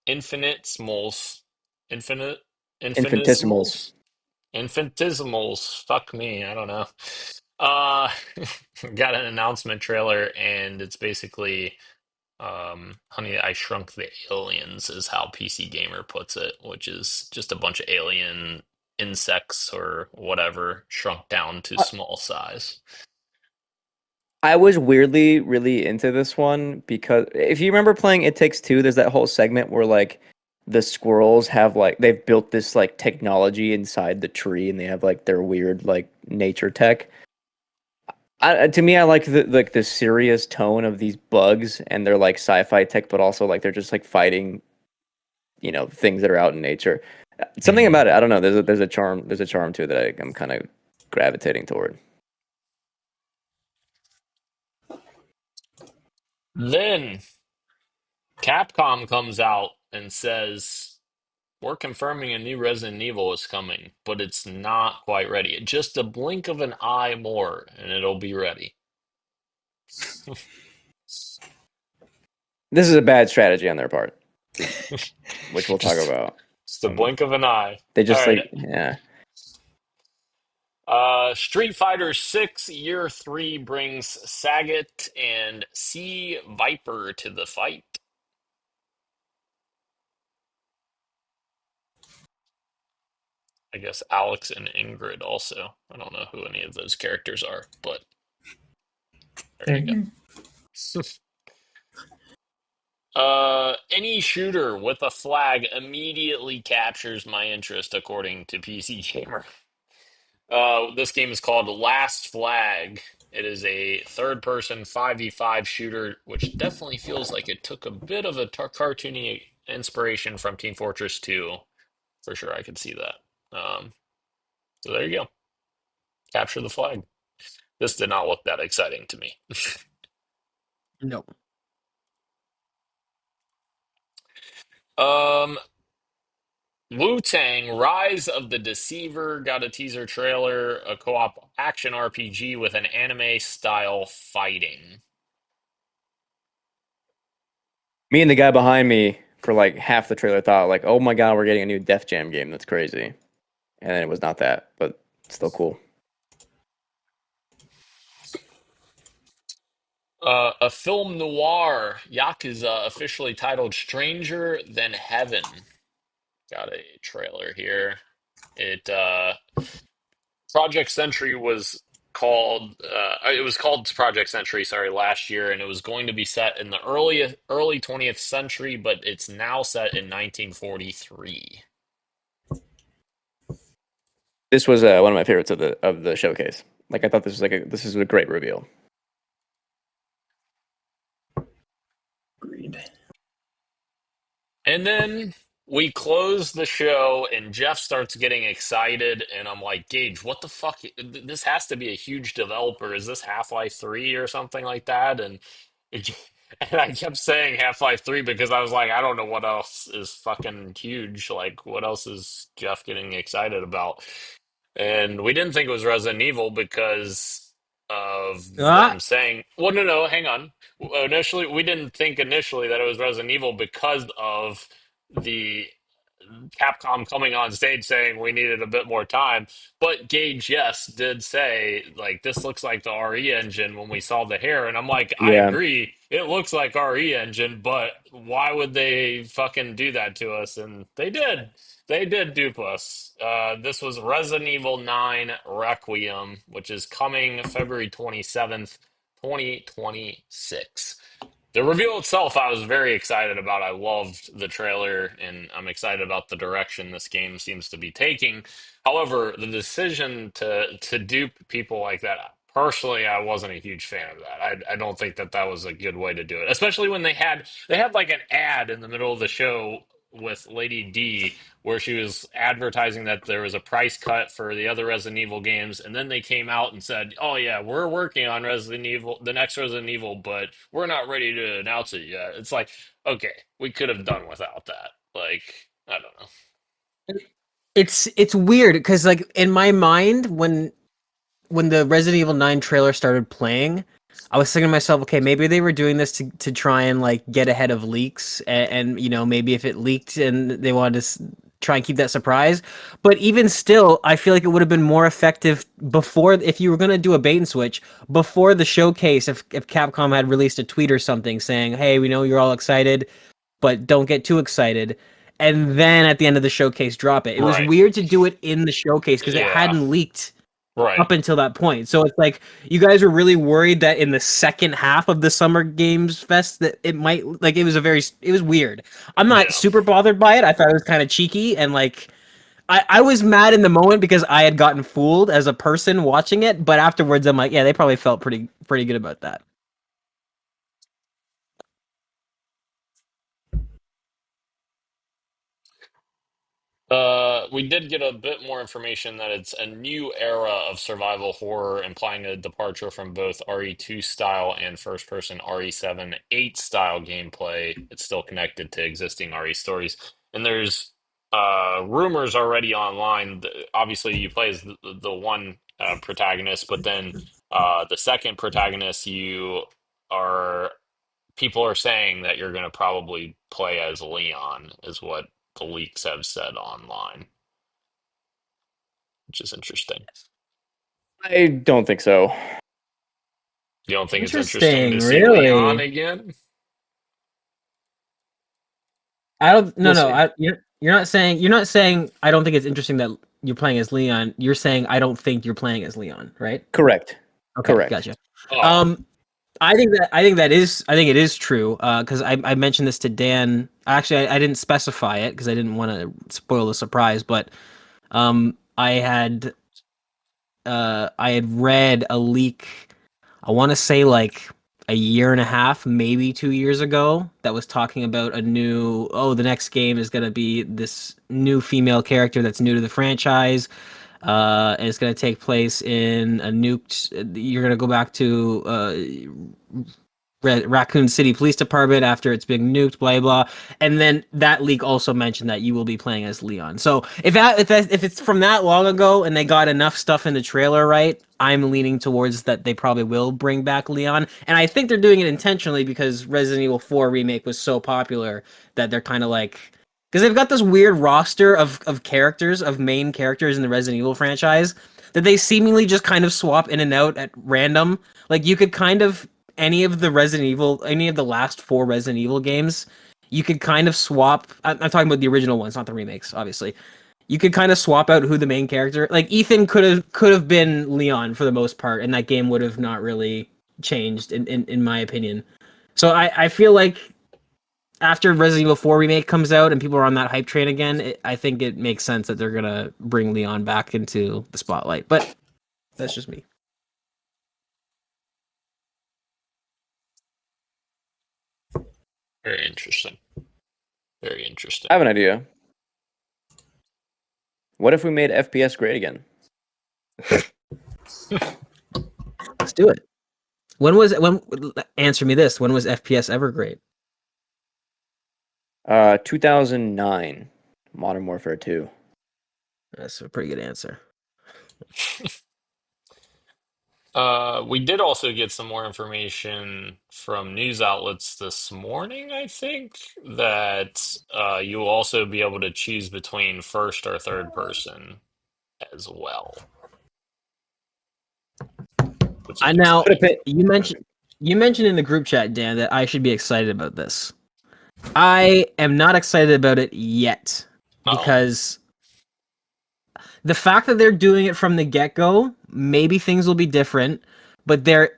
Infinitesimals. Infinite Infinitesimals. Infinitesimals? Infinitesimals. Fuck me, I don't know. Uh got an announcement trailer and it's basically Honey, I Shrunk the Aliens is how PC Gamer puts it, which is just a bunch of alien insects or whatever shrunk down to small size. I was weirdly really into this one because if you remember playing It Takes Two, there's that whole segment where like the squirrels have like they've built this like technology inside the tree and they have like their weird like nature tech. To me, I like the serious tone of these bugs and they're like sci-fi tech, but also like they're just like fighting, things that are out in nature. Something Mhm. about it, I don't know. There's a charm to it that I'm kind of gravitating toward. Then Capcom comes out and says, we're confirming a new Resident Evil is coming, but it's not quite ready. Just a blink of an eye more, and it'll be ready. This is a bad strategy on their part, which we'll talk Just, about. just a blink of an eye. They All just right. like, yeah. Street Fighter 6 Year 3 brings Sagat and Sea Viper to the fight. I guess Alex and Ingrid also. I don't know who any of those characters are, but there you go. Any shooter with a flag immediately captures my interest, according to PC Gamer. This game is called Last Flag. It is a third-person 5v5 shooter, which definitely feels like it took a bit of a cartoony inspiration from Team Fortress 2. For sure, I could see that. So there you go. Capture the flag. This did not look that exciting to me. No. Um, Wu-Tang: Rise of the Deceiver got a teaser trailer, a co-op action RPG with an anime-style fighting. Me and the guy behind me for like half the trailer thought like, oh my god, we're getting a new Def Jam game. That's crazy. And then it was not that, but still cool. A film noir, Yakuza, officially titled Stranger Than Heaven. Got a trailer here. Project Sentry was called it was called Project Sentry, sorry, last year, and it was going to be set in the early 20th century, but it's now set in 1943. This was one of my favorites of the showcase. Like I thought this is a great reveal. Agreed. And then we close the show, and Jeff starts getting excited, and I'm like, Gage, what the fuck? This has to be a huge developer. Is this Half-Life 3 or something like that? And I kept saying Half-Life 3 because I was like, I don't know what else is fucking huge. Like, what else is Jeff getting excited about? And we didn't think it was Resident Evil because of Ah, them saying, well, no, hang on. Initially, we didn't think initially that it was Resident Evil because of the Capcom coming on stage saying we needed a bit more time. But Gage, yes, did say, like, this looks like the RE engine when we saw the hair. And I'm like, I Yeah. agree. It looks like RE engine, but why would they fucking do that to us? And they did. They did dupe us. This was Resident Evil 9 Requiem, which is coming February 27th, 2026. The reveal itself, I was very excited about. I loved the trailer, and I'm excited about the direction this game seems to be taking. However, the decision to dupe people like that, personally, I wasn't a huge fan of that. I don't think that that was a good way to do it, especially when they had like an ad in the middle of the show with Lady D where she was advertising that there was a price cut for the other Resident Evil games, and then they came out and said, "Oh yeah, we're working on Resident Evil, the next Resident Evil, but we're not ready to announce it yet." It's like, okay, we could have done without that. Like, I don't know. it's weird because like in my mind when the Resident Evil 9 trailer started playing, I was thinking to myself, okay, maybe they were doing this to try and like get ahead of leaks, and you know maybe if it leaked and they wanted to try and keep that surprise. But even still, I feel like it would have been more effective before if you were going to do a bait and switch before the showcase. If Capcom had released a tweet or something saying, "Hey, we know you're all excited, but don't get too excited." And then at the end of the showcase, drop it. It was Right. weird to do it in the showcase because it Yeah. hadn't leaked Right. up until that point. So it's like you guys were really worried that in the second half of the Summer Games Fest that it might like it was weird. I'm not Yeah. super bothered by it. I thought it was kind of cheeky and like I was mad in the moment because I had gotten fooled as a person watching it, but afterwards I'm like, yeah, they probably felt pretty good about that. We did get a bit more information that it's a new era of survival horror, implying a departure from both RE2 style and first person RE7 8 style gameplay. It's still connected to existing RE stories. And there's rumors already online. Obviously, you play as the one protagonist, but then the second protagonist, you are people are saying that you're going to probably play as Leon, is what the leaks have said online, which is interesting. I don't think so. You don't think it's interesting to Interesting, see Leon really. again? I don't. No, We'll no. see. You're not saying. You're not saying. I don't think it's interesting that you're playing as Leon. You're saying I don't think you're playing as Leon, right? Correct. Okay, Correct. gotcha. Oh, Um, I think that is true. Because I mentioned this to Dan. Actually, I didn't specify it because I didn't want to spoil the surprise. But I had read a leak. I want to say like a year and a half, maybe 2 years ago, that was talking about the next game is going to be this new female character that's new to the franchise. And it's going to take place in a nuked. You're going to go back to Raccoon City Police Department after it's being nuked, blah blah. And then that leak also mentioned that you will be playing as Leon. So if it's from that long ago and they got enough stuff in the trailer right, I'm leaning towards that they probably will bring back Leon. And I think they're doing it intentionally because Resident Evil 4 remake was so popular that they're kind of like, because they've got this weird roster of characters, of main characters in the Resident Evil franchise that they seemingly just kind of swap in and out at random. Like you could kind of any of the last four Resident Evil games, you could kind of swap. I'm talking about the original ones, not the remakes, obviously. You could kind of swap out who the main character. Like Ethan could have been Leon for the most part, and that game would have not really changed in my opinion. So I feel like after Resident Evil 4 remake comes out and people are on that hype train again, I think it makes sense that they're gonna bring Leon back into the spotlight. But that's just me. very interesting. Very I interesting. have an idea. What if we made FPS great again? Let's do it. When answer me this? When was FPS ever great? 2009, Modern Warfare 2. That's a pretty good answer. We did also get some more information from news outlets this morning, I think, that you will also be able to choose between first or third person as well, which I is now Put a exciting. pin. you mentioned in the group chat, Dan, that I should be excited about this. I am not excited about it yet Oh, because the fact that they're doing it from the get-go, maybe things will be different, but there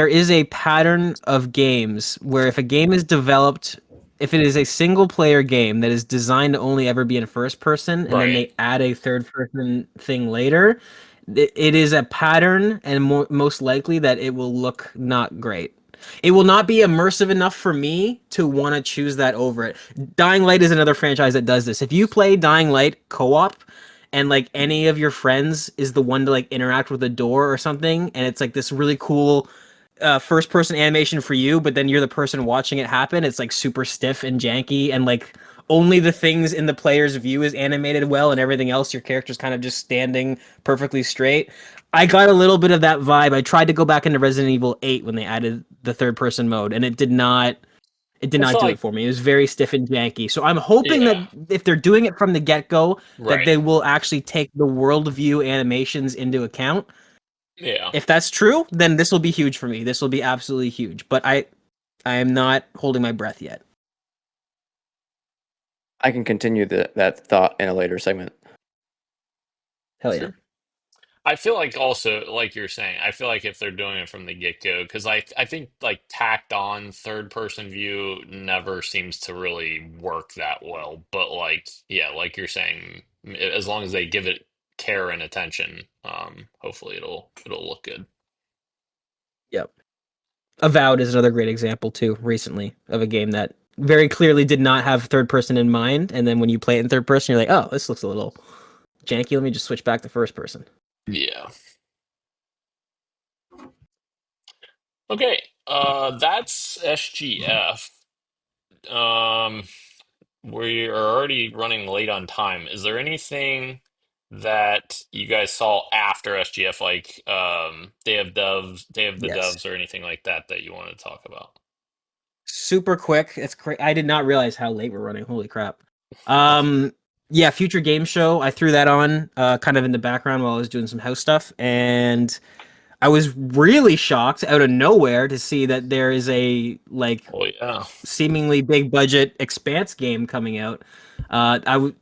is a pattern of games where if a game is developed, if it is a single player game that is designed to only ever be in first person and then right. they add a third person thing later, it is a pattern and most likely that it will look not great. It will not be immersive enough for me to want to choose that over it. Dying Light is another franchise that does this. If you play Dying Light co-op and like any of your friends is the one to like interact with a door or something, and it's like this really cool first person animation for you, but then you're the person watching it happen, it's like super stiff and janky, and like only the things in the player's view is animated well, and everything else your character's kind of just standing perfectly straight. I got a little bit of that vibe. I tried to go back into Resident Evil 8 when they added the third person mode, and it did not It's do it like, for me. It was very stiff and janky. So I'm hoping that yeah, if they're doing it from the get-go, that right. they will actually take the worldview animations into account. Yeah. If that's true, then this will be huge for me. This will be absolutely huge. But I am not holding my breath yet. I can continue that thought in a later segment. Hell yeah. Sure. I feel like also, like you're saying, I feel like if they're doing it from the get-go, because I think like tacked on third person view never seems to really work that well. But like, yeah, like you're saying, as long as they give it care and attention, hopefully it'll look good. Yep. Avowed is another great example too, recently, of a game that very clearly did not have third person in mind, and then when you play it in third person, you're like, oh, this looks a little janky. Let me just switch back to first person. Yeah. Okay. That's SGF. Um, We are already running late on time. Is there anything that you guys saw after SGF, like Day of the Yes. Doves, or anything like that that you want to talk about? super quick. I did not realize how late we're running. Holy crap. Yeah, Future Game Show. I threw that on kind of in the background while I was doing some house stuff, and I was really shocked out of nowhere to see that there is a like Oh yeah. seemingly big budget Expanse game coming out.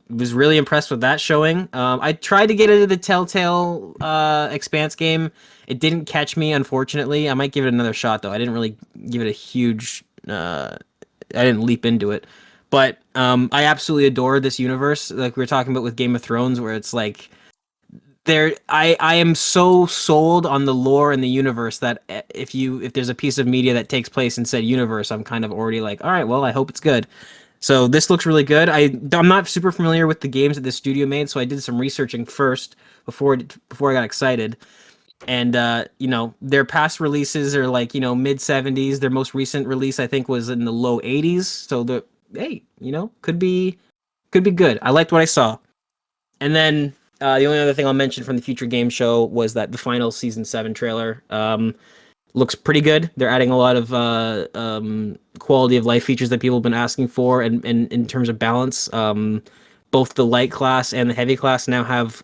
Was really impressed with that showing. I tried to get into the Telltale Expanse game. It didn't catch me, unfortunately. I might give it another shot though. I didn't really give it a huge. I didn't leap into it, but I absolutely adore this universe. Like we were talking about with Game of Thrones, where it's like I am so sold on the lore and the universe that if there's a piece of media that takes place in said universe, I'm kind of already like, all right, well, I hope it's good. So this looks really good. I'm not super familiar with the games that the studio made, so I did some researching first before I got excited. And their past releases are like mid 70s. Their most recent release I think was in the low 80s. So could be good. I liked what I saw. And then the only other thing I'll mention from the Future Game Show was that the final season 7 trailer looks pretty good. They're adding a lot of quality of life features that people have been asking for, and in terms of balance, both the light class and the heavy class now have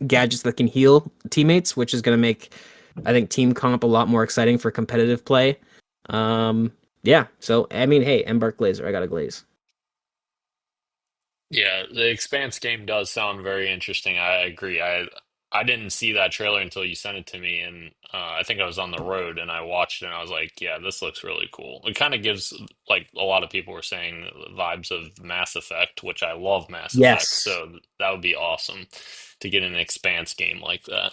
gadgets that can heal teammates, which is going to make, I think, team comp a lot more exciting for competitive play. Yeah, so I mean, hey, Embark Glazer, I got a glaze. Yeah, the Expanse game does sound very interesting. I agree. I didn't see that trailer until you sent it to me, and I think I was on the road and I watched it and I was like, yeah, this looks really cool. It kind of gives, like a lot of people were saying, vibes of Mass Effect, which I love Mass Effect, Yes. so that would be awesome to get an Expanse game like that.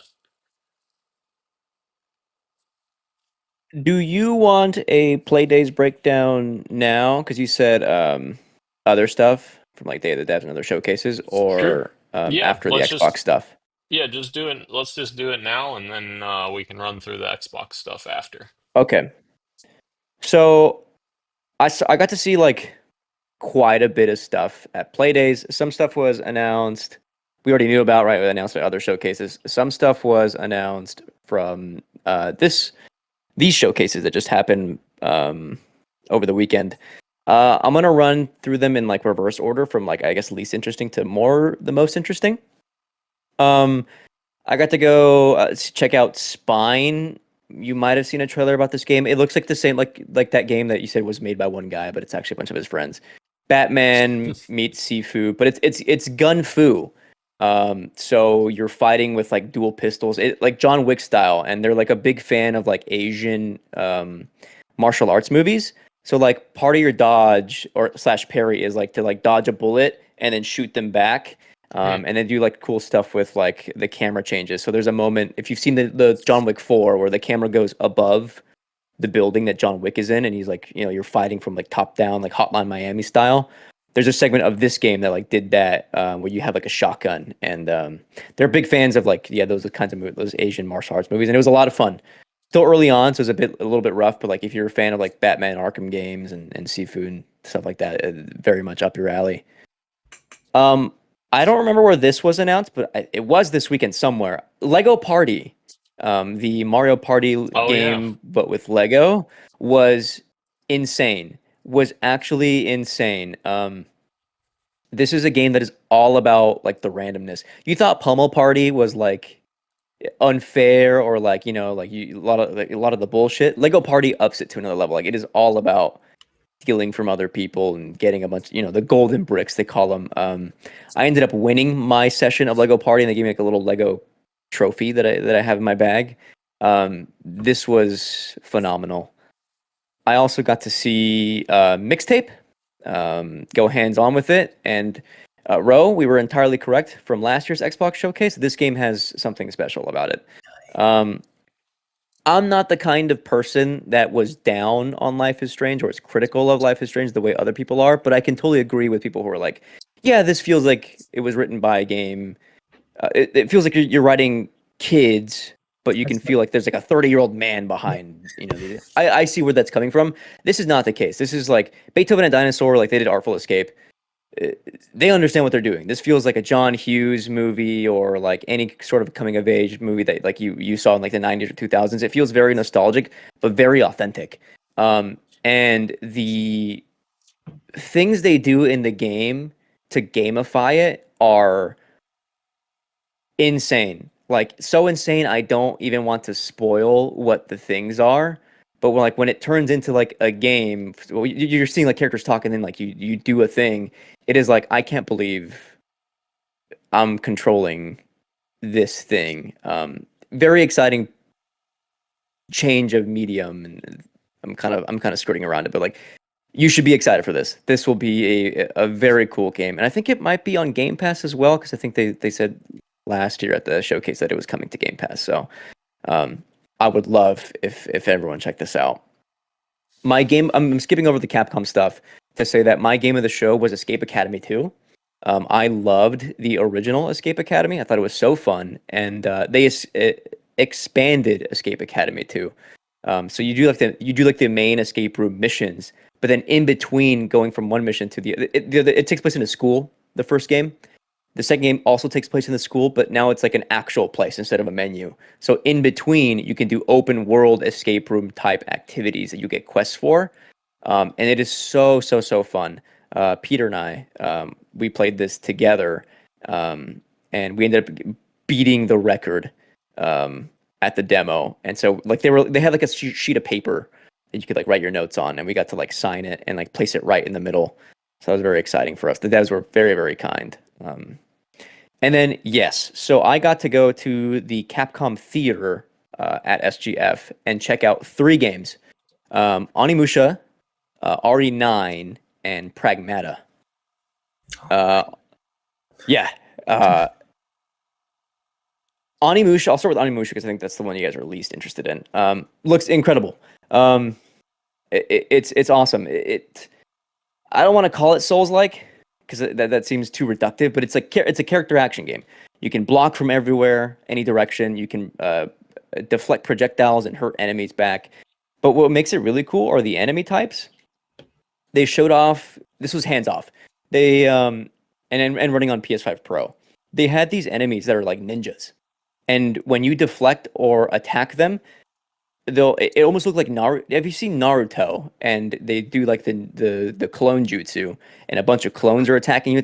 Do you want a Playdays breakdown now? Because you said other stuff from like Day of the Devs and other showcases, Sure. or Yeah, after the Xbox stuff. just do it. Let's just do it now, and then we can run through the Xbox stuff after. Okay. So I got to see like quite a bit of stuff at Playdays. Some stuff was announced. We already knew about, right? We announced at other showcases. Some stuff was announced from these showcases that just happened over the weekend. I'm gonna run through them in like reverse order from like I guess least interesting to the most interesting. Um, I got to go check out Spine. You might have seen a trailer about this game. It looks like the same like that game that you said was made by one guy, but it's actually a bunch of his friends. Batman meets Sifu, but it's gun fu. So you're fighting with like dual pistols, like John Wick style, and they're like a big fan of like Asian martial arts movies. So like part of your dodge or slash parry is like to like dodge a bullet and then shoot them back. Hmm. And they do like cool stuff with like the camera changes. So there's a moment, if you've seen the John Wick 4, where the camera goes above the building that John Wick is in, and he's like, you're fighting from like top down, like Hotline Miami style. There's a segment of this game that like did that, where you have like a shotgun, and they're big fans of like those kinds of those Asian martial arts movies, and it was a lot of fun. Still early on, so it was a little bit rough, but like if you're a fan of like Batman Arkham games and Seafood and stuff like that, very much up your alley. Um, I don't remember where this was announced, but it was this weekend somewhere. Lego Party, the Mario Party Oh yeah. game, but with Lego, was insane. Was actually insane. This is a game that is all about like the randomness. You thought Pummel Party was like unfair or like a lot of the bullshit. Lego Party ups it to another level. Like it is all about stealing from other people and getting a bunch, the golden bricks they call them. I ended up winning my session of Lego Party, and they gave me like a little Lego trophy that I have in my bag. This was phenomenal. I also got to see Mixtape, go hands on with it, and Ro, we were entirely correct from last year's Xbox showcase. This game has something special about it. Um, I'm not the kind of person that was down on Life is Strange or is critical of Life is Strange the way other people are, but I can totally agree with people who are like, yeah, this feels like it was written by a game. It feels like you're writing kids, but you can feel like there's like a 30-year-old man behind, I see where that's coming from. This is not the case. This is like Beethoven and Dinosaur, like they did Artful Escape. They understand what they're doing. This feels like a John Hughes movie or like any sort of coming of age movie that like you saw in like the 90s or 2000s. It feels very nostalgic, but very authentic. and the things they do in the game to gamify it are insane. Like so insane, I don't even want to spoil what the things are. But when it turns into like a game, well, you're seeing like characters talking, and like you do a thing. It is like I can't believe I'm controlling this thing. Very exciting change of medium, and I'm kind of skirting around it, but like you should be excited for this. This will be a very cool game, and I think it might be on Game Pass as well because I think they said last year at the showcase that it was coming to Game Pass. So I would love if everyone checked this out. My game, I'm skipping over the Capcom stuff to say that my game of the show was Escape Academy 2. I loved the original Escape Academy. I thought it was so fun, and they expanded Escape Academy 2. So you do like the main escape room missions, but then in between going from one mission to it takes place in a school. The first game, the second game also takes place in the school, but now it's like an actual place instead of a menu. So in between, you can do open world escape room type activities that you get quests for, and it is so fun. Peter and I, we played this together, and we ended up beating the record at the demo. And so like they had like a sheet of paper that you could like write your notes on, and we got to like sign it and like place it right in the middle. So that was very exciting for us. The devs were very kind. And then, yes, so I got to go to the Capcom Theater at SGF and check out 3 games. Onimusha, RE9, and Pragmata. Yeah. Onimusha, I'll start with Onimusha because I think that's the one you guys are least interested in. Looks incredible. It's awesome. I don't want to call it Souls-like, because that seems too reductive, but it's a character action game. You can block from everywhere, any direction. You can deflect projectiles and hurt enemies back. But what makes it really cool are the enemy types. They showed off. This was hands off. They and running on PS5 Pro. They had these enemies that are like ninjas, and when you deflect or attack them, it almost looked like Naruto. Have you seen Naruto? And they do like the clone jutsu, and a bunch of clones are attacking you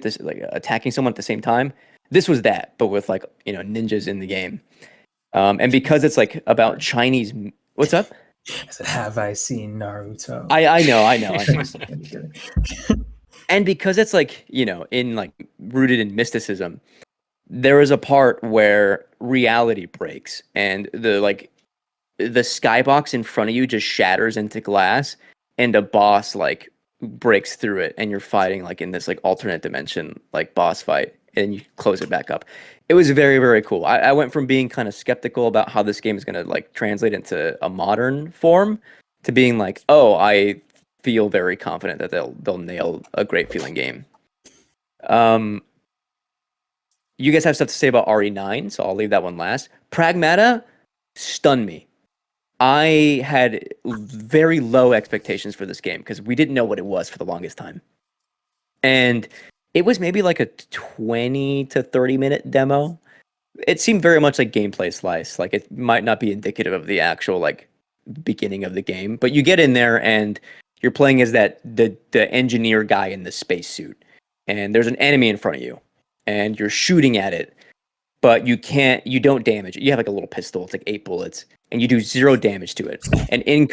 attacking someone at the same time. This was that, but with like ninjas in the game. And because it's like about Chinese. What's up? I said, have I seen Naruto? I know. And because it's like in like rooted in mysticism, there is a part where reality breaks, and the skybox in front of you just shatters into glass, and a boss like breaks through it, and you're fighting like in this like alternate dimension like boss fight, and you close it back up. It was very cool. I went from being kind of skeptical about how this game is going to like translate into a modern form to being like, oh, I feel very confident that they'll nail a great feeling game. You guys have stuff to say about RE9, so I'll leave that one last. Pragmata stunned me. I had very low expectations for this game because we didn't know what it was for the longest time. And it was maybe like a 20 to 30 minute demo. It seemed very much like gameplay slice. Like it might not be indicative of the actual like beginning of the game, but you get in there and you're playing as the engineer guy in the spacesuit, and there's an enemy in front of you, and you're shooting at it, but you don't damage it. You have like a little pistol. It's like 8 bullets, and you do 0 damage to it. And in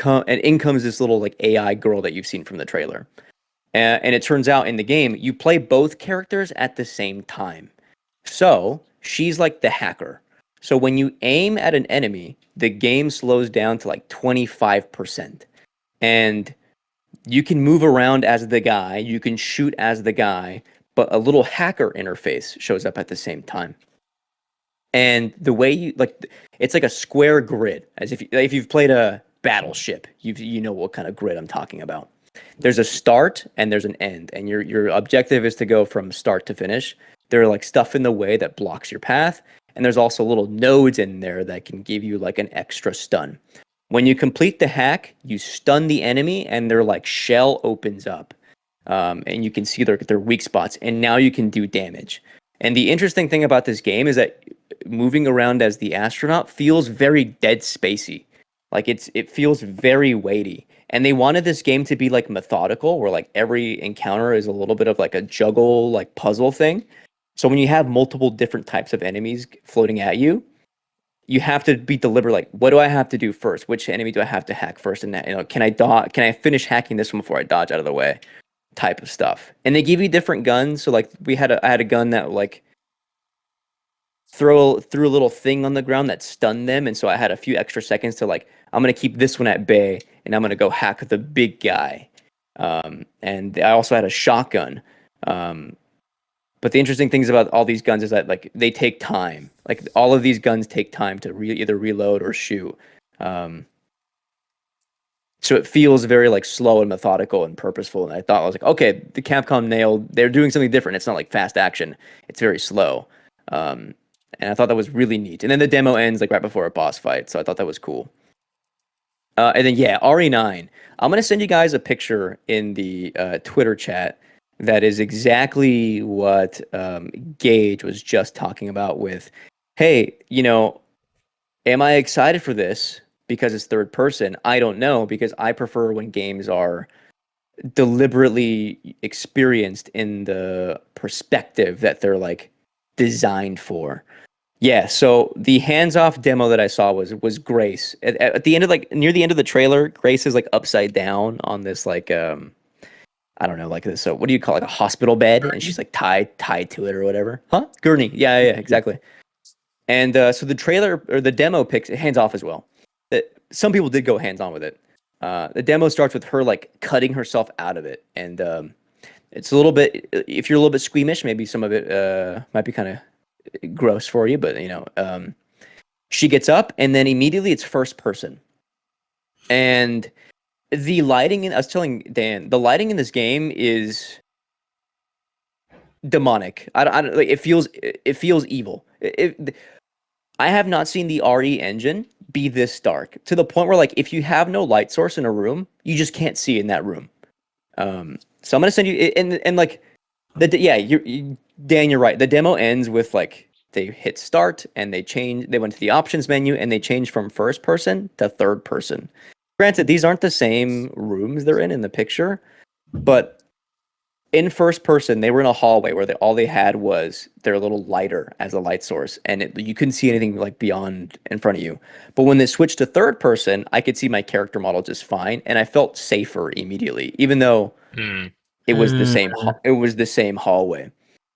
comes this little like AI girl that you've seen from the trailer. And it turns out in the game, you play both characters at the same time. So she's like the hacker. So when you aim at an enemy, the game slows down to like 25%. And you can move around as the guy, you can shoot as the guy, but a little hacker interface shows up at the same time. And the way you it's like a square grid, as if you've played a Battleship, you know what kind of grid I'm talking about. There's a start and there's an end, and your objective is to go from start to finish. There are like stuff in the way that blocks your path, and there's also little nodes in there that can give you like an extra stun. When you complete the hack, you stun the enemy, and their like shell opens up, and you can see their weak spots, and now you can do damage. And the interesting thing about this game is that moving around as the astronaut feels very Dead Spacey. Like it feels very weighty. And they wanted this game to be like methodical, where like every encounter is a little bit of like a juggle, like puzzle thing. So when you have multiple different types of enemies floating at you, you have to be deliberate. Like, what do I have to do first? Which enemy do I have to hack first? And that, can I finish hacking this one before I dodge out of the way? Type of stuff. And they give you different guns. So like I had a gun that like threw a little thing on the ground that stunned them, and so I had a few extra seconds to like, I'm gonna keep this one at bay, and I'm gonna go hack the big guy. And I also had a shotgun. But the interesting things about all these guns is that like they take time. Like all of these guns take time to either reload or shoot. So it feels very like slow and methodical and purposeful. And I was like, okay, the Capcom nailed. They're doing something different. It's not like fast action. It's very slow. And I thought that was really neat. And then the demo ends like right before a boss fight, so I thought that was cool. And then yeah, RE9. I'm gonna send you guys a picture in the Twitter chat that is exactly what Gage was just talking about. With, hey, am I excited for this because it's third person? I don't know, because I prefer when games are deliberately experienced in the perspective that they're like designed for. Yeah, so the hands-off demo that I saw was Grace. At the end of like near the end of the trailer, Grace is like upside down on this like I don't know, like this. So what do you call it, like a hospital bed, and she's like tied to it or whatever. Huh? Gurney. Yeah, exactly. And so the trailer or the demo picks hands off as well. Some people did go hands on with it. The demo starts with her like cutting herself out of it, and it's a little bit. If you're a little bit squeamish, maybe some of it might be kind of gross for you, but she gets up and then immediately it's first person. And the lighting I was telling Dan, the lighting in this game is demonic. I don't like, it feels evil. I have not seen the RE engine be this dark, to the point where like if you have no light source in a room, you just can't see in that room. So I'm gonna send you and like Dan, you're right. The demo ends with like they hit start and they went to the options menu and they changed from first person to third person. Granted, these aren't the same rooms they're in the picture, but in first person, they were in a hallway where all they had was their little lighter as a light source, and you couldn't see anything like beyond in front of you. But when they switched to third person, I could see my character model just fine, and I felt safer immediately, even though it was the same. It was the same hallway.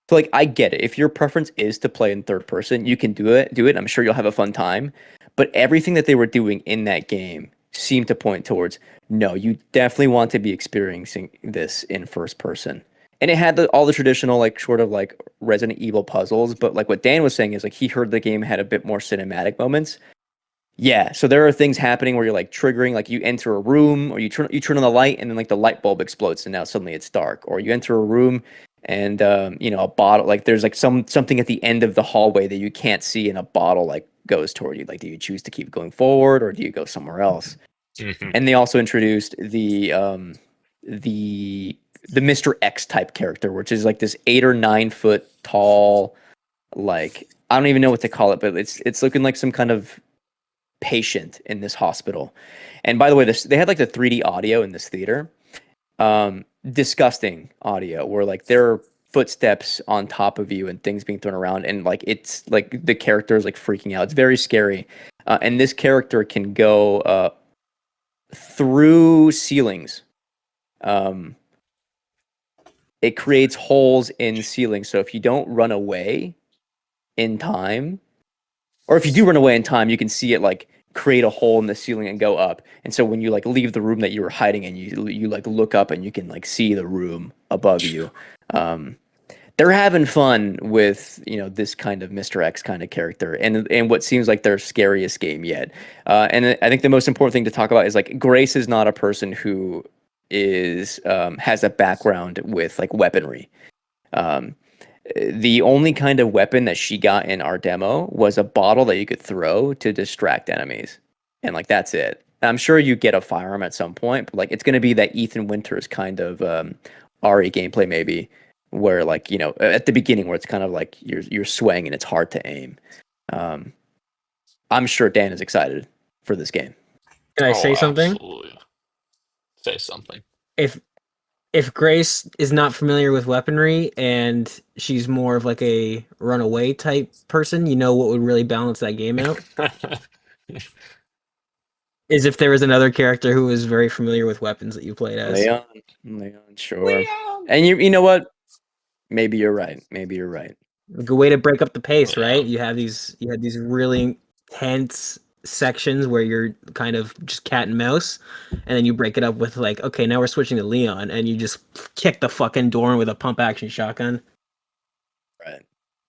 So like, I get it. If your preference is to play in third person, you can do it. I'm sure you'll have a fun time. But everything that they were doing in that game seemed to point towards, no, you definitely want to be experiencing this in first person. And it had all the traditional like sort of like Resident Evil puzzles, but like what Dan was saying is like he heard the game had a bit more cinematic moments. Yeah, so there are things happening where you're like triggering, like you enter a room or you turn on the light and then like the light bulb explodes and now suddenly it's dark. Or you enter a room and a bottle, like there's like something at the end of the hallway that you can't see and a bottle like goes toward you. Like, do you choose to keep going forward or do you go somewhere else? And they also introduced the Mr. X type character, which is like this 8 or 9 foot tall, like I don't even know what to call it, but it's looking like some kind of patient in this hospital. And by the way, they had like the 3D audio in this theater. Disgusting audio where like there are footsteps on top of you and things being thrown around, and like it's like the character is like freaking out. It's very scary. And this character can go through ceilings. It creates holes in ceilings. So if you don't run away in time, or if you do run away in time, you can see it like create a hole in the ceiling and go up. And so when you like leave the room that you were hiding in, you like look up and you can like see the room above you. They're having fun with this kind of Mr. X kind of character and what seems like their scariest game yet. And I think the most important thing to talk about is like Grace is not a person who is has a background with like weaponry. The only kind of weapon that she got in our demo was a bottle that you could throw to distract enemies, and like that's it. I'm sure you get a firearm at some point, but like it's going to be that Ethan Winters kind of RE gameplay maybe, where like at the beginning where it's kind of like you're swaying and it's hard to aim. I'm sure Dan is excited for this game. Can I say something? Absolutely. Say something. If Grace is not familiar with weaponry and she's more of like a runaway type person, you know what would really balance that game out is if there was another character who was very familiar with weapons that you played as. Leon, sure. And you know what? Maybe you're right. Maybe you're right. Like a way to break up the pace, Yeah. right? You had these really tense sections where you're kind of just cat and mouse, and then you break it up with like, okay, now we're switching to Leon, and you just kick the fucking door with a pump action shotgun. Right.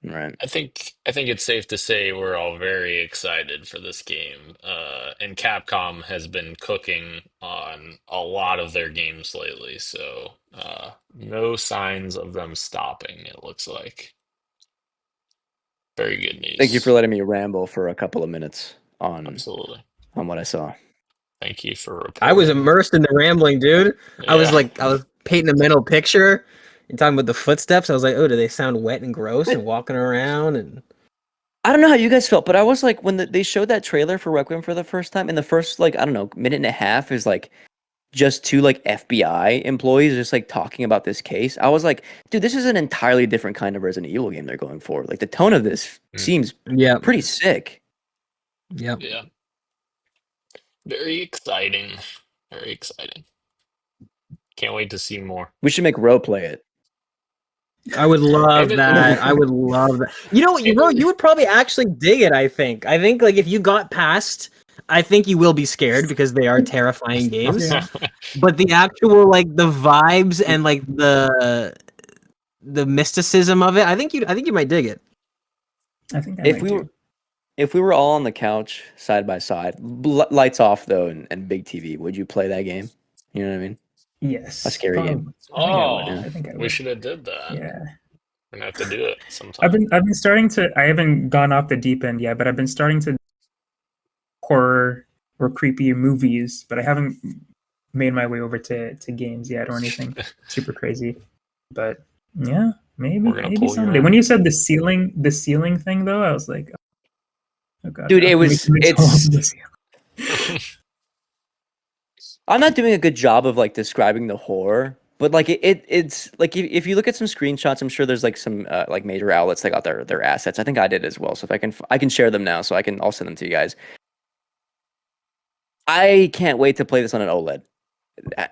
Right. I think it's safe to say we're all very excited for this game. And Capcom has been cooking on a lot of their games lately, so no signs of them stopping, it looks like. Very good Thank you for news. letting me ramble for a couple of minutes on Absolutely. what I saw. Thank you for I was reporting. immersed in the rambling, dude. I Yeah. was painting a mental picture. You're talking about the footsteps. I was like, oh, do they sound wet and gross and walking around and I don't know how you guys felt, but I was like, when they showed that trailer for Requiem for the first time, and the first, like, I don't know, minute and a half is like just two like FBI employees just like talking about this case. I was like, dude, this is an entirely different kind of Resident Evil game they're going for. Like the tone of this seems yeah, pretty sick. yeah. Yeah. Very exciting. Very exciting. Can't wait to see more. We should make Ro play it. I would love Maybe- that. I would love that. You know, you would probably actually dig it. I think. I think like if you got past, I think you will be scared because they are terrifying games. Yeah. But the actual like the vibes and like the mysticism of it, I think you might dig it. I think I If might we do. were if we were all on the couch side by side, lights off though, and big TV, would you play that game? You know what I mean? Yes. A scary game. I think I would. Oh, I think I we would. should have did that. Yeah. We're gonna have to do it sometime. I've been starting to. I haven't gone off the deep end yet, but I've been starting to horror or creepy movies, but I haven't made my way over to games yet or anything super crazy. But yeah, We're gonna maybe pull you someday. in. When you said the ceiling thing though, I was like, oh god, Dude, no. it's I'm not doing a good job of like describing the horror, but like it's like if you look at some screenshots, I'm sure there's like some like major outlets that got their assets. I think I did as well. So if I can share them now, so I'll send them to you guys. I can't wait to play this on an OLED.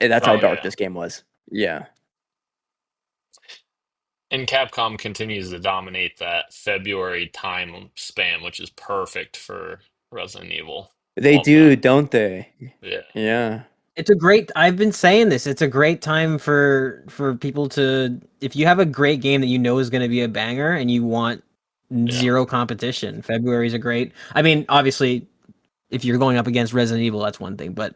That's how Oh, dark yeah. this game was. Yeah, And Capcom continues to dominate that February time span, which is perfect for Resident Evil. they Love do, that. don't they? Yeah. Yeah. It's a great. I've been saying this. It's a great time for people to. If you have a great game that you know is going to be a banger and you want zero competition, February is a great. I mean, obviously, if you're going up against Resident Evil, that's one thing. But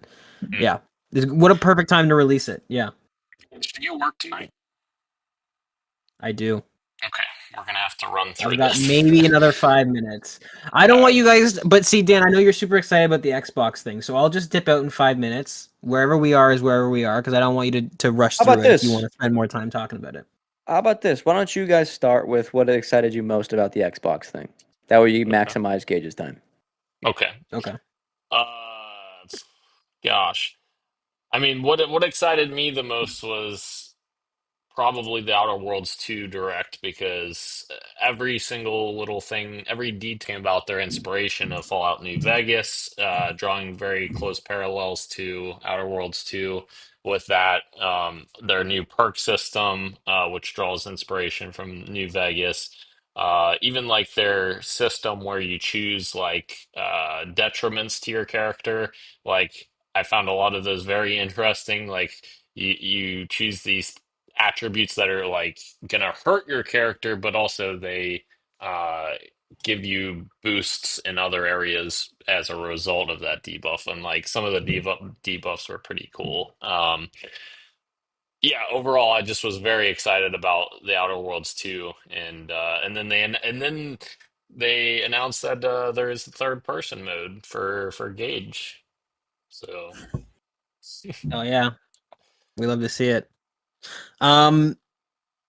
yeah, what a perfect time to release it. Yeah, Do you work tonight? I do. Okay, we're gonna have to run through I've got this. maybe another 5 minutes. I don't want you guys, but see, Dan, I know you're super excited about the Xbox thing, so I'll just dip out in 5 minutes. Wherever we are is wherever we are, because I don't want you to rush How through about it if you this? want to spend more time talking about it. How about this? Why don't you guys start with what excited you most about the Xbox thing? That way you maximize Gage's time. Okay. Okay. Gosh. I mean, what excited me the most was probably the Outer Worlds 2 direct because every single little thing, every detail about their inspiration of Fallout New Vegas, drawing very close parallels to Outer Worlds 2 with that, their new perk system, which draws inspiration from New Vegas. Even like their system where you choose like detriments to your character, like I found a lot of those very interesting. Like you choose these attributes that are like gonna hurt your character, but also they uh give you boosts in other areas as a result of that debuff. And like some of the debuffs were pretty cool. Yeah, overall I just was very excited about the Outer Worlds 2, and then they announced that there is a third person mode for Gage. So Oh yeah, we love to see it. Um,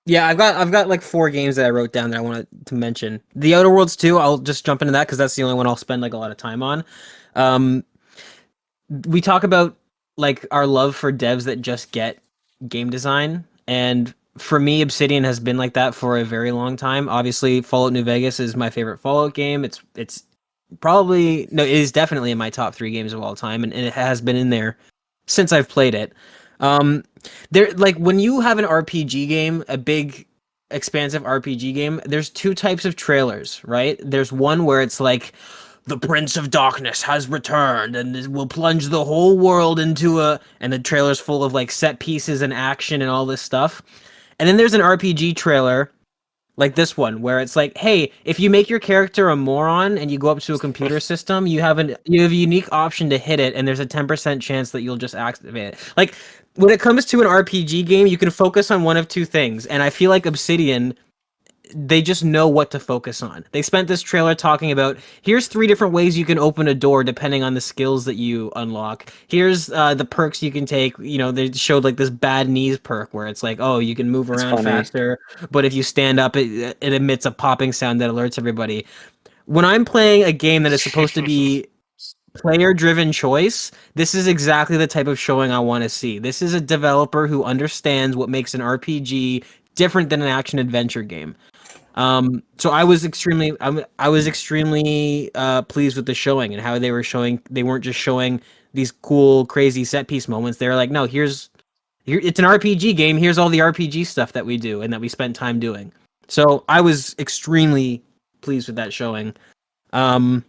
yeah, I've got like 4 games that I wrote down that I wanted to mention. The Outer Worlds 2, I'll just jump into that because that's the only one I'll spend like a lot of time on. Um, we talk about like our love for devs that just get game design, and for me, Obsidian has been like that for a very long time. Obviously, Fallout New Vegas is my favorite Fallout game. It's probably no, it is definitely in my top 3 games of all time, and it has been in there since I've played it. Um, there, like when you have an RPG game, a big, expansive RPG game, there's 2 types of trailers, right? There's one where it's like, the Prince of Darkness has returned and will plunge the whole world into and the trailer's full of like set pieces and action and all this stuff. And then there's an RPG trailer like this one where it's like, hey, if you make your character a moron and you go up to a computer system, you have a unique option to hit it, and there's a 10% chance that you'll just activate it. Like when it comes to an RPG game, you can focus on one of 2 things, and I feel like Obsidian, they just know what to focus on. They spent this trailer talking about, here's 3 different ways you can open a door depending on the skills that you unlock. Here's the perks you can take. You know, they showed like this bad knees perk where it's like, oh, you can move That's around funny. faster, but if you stand up, it emits a popping sound that alerts everybody. When I'm playing a game that is supposed to be player-driven choice, this is exactly the type of showing I want to see. This is a developer who understands what makes an RPG different than an action-adventure game. So I was extremely pleased with the showing and how they were showing. They weren't just showing these cool, crazy set piece moments. They were like, no, here, it's an RPG game. Here's all the RPG stuff that we do and that we spent time doing. So I was extremely pleased with that showing. Um,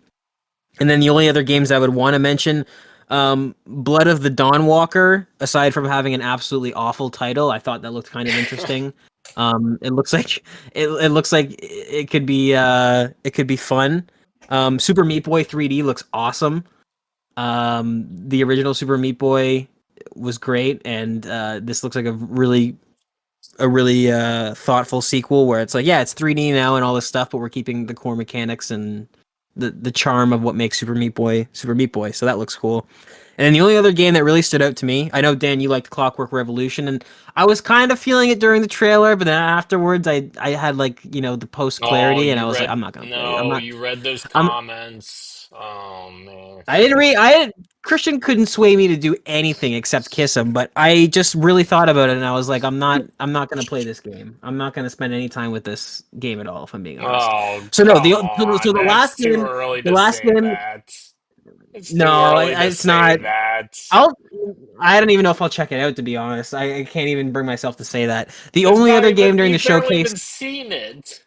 and then the only other games I would want to mention, Blood of the Dawnwalker. Aside from having an absolutely awful title, I thought that looked kind of interesting. It looks like it looks like it could be fun. Super Meat Boy 3D looks awesome. The original Super Meat Boy was great, and this looks like a really thoughtful sequel where it's like, yeah, it's 3D now and all this stuff, but we're keeping the core mechanics and the charm of what makes Super Meat Boy Super Meat Boy. So that looks cool. And then the only other game that really stood out to me, I know Dan, you liked Clockwork Revolution, and I was kind of feeling it during the trailer, but then afterwards, I had like the post Oh, clarity, and I you was like, read I'm not gonna play it. no, you read those I'm comments. Oh man. I didn't read. Christian couldn't sway me to do anything except kiss him. But I just really thought about it, and I was like, I'm not. I'm not gonna play this game. I'm not gonna spend any time with this game at all. If I'm being honest. Oh, So no, come so on. That's too early the to last say game. that. It's too No, early to it's say not. that. I'll. I don't even know if I'll check it out. To be honest, I can't even bring myself to say that. The It's only not other game even during the you've barely showcase, even seen it.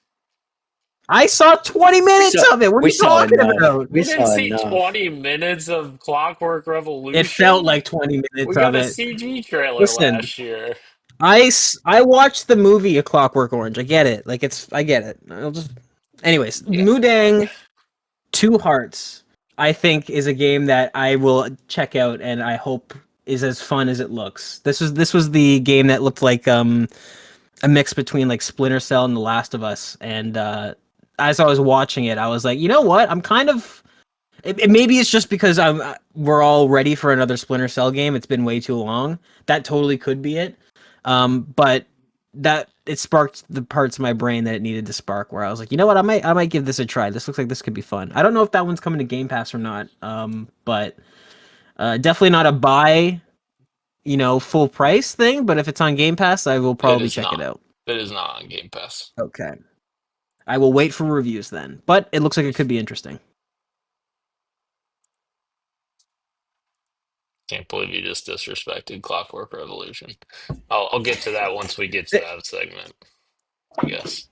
I saw 20 We minutes saw of it. What are we you saw talking enough. about? We You didn't saw see enough. 20 minutes of Clockwork It felt Revolution? like 20 minutes We of got a it. CG trailer Listen, last year. I watched the movie A Clockwork Orange. I get it. I get it. I'll just. Anyways, Yeah. Mudang Two Hearts, I think, is a game that I will check out, and I hope is as fun as it looks. This was the game that looked like a mix between like Splinter Cell and The Last of Us, and as I was watching it, I was like, you know what? I'm kind of. Maybe it's just because we're all ready for another Splinter Cell game. It's been way too long. That totally could be it. But that it sparked the parts of my brain that it needed to spark, where I was like, you know what, I might give this a try. This looks like this could be fun. I don't know if that one's coming to Game Pass or not. But definitely not a buy, full price thing. But if it's on Game Pass, I will It probably is check it not. out. It is not on Game Pass. Okay. I will wait for reviews then. But it looks like it could be interesting. Can't believe you just disrespected Clockwork Revolution. I'll get to that once we get to that segment, I guess.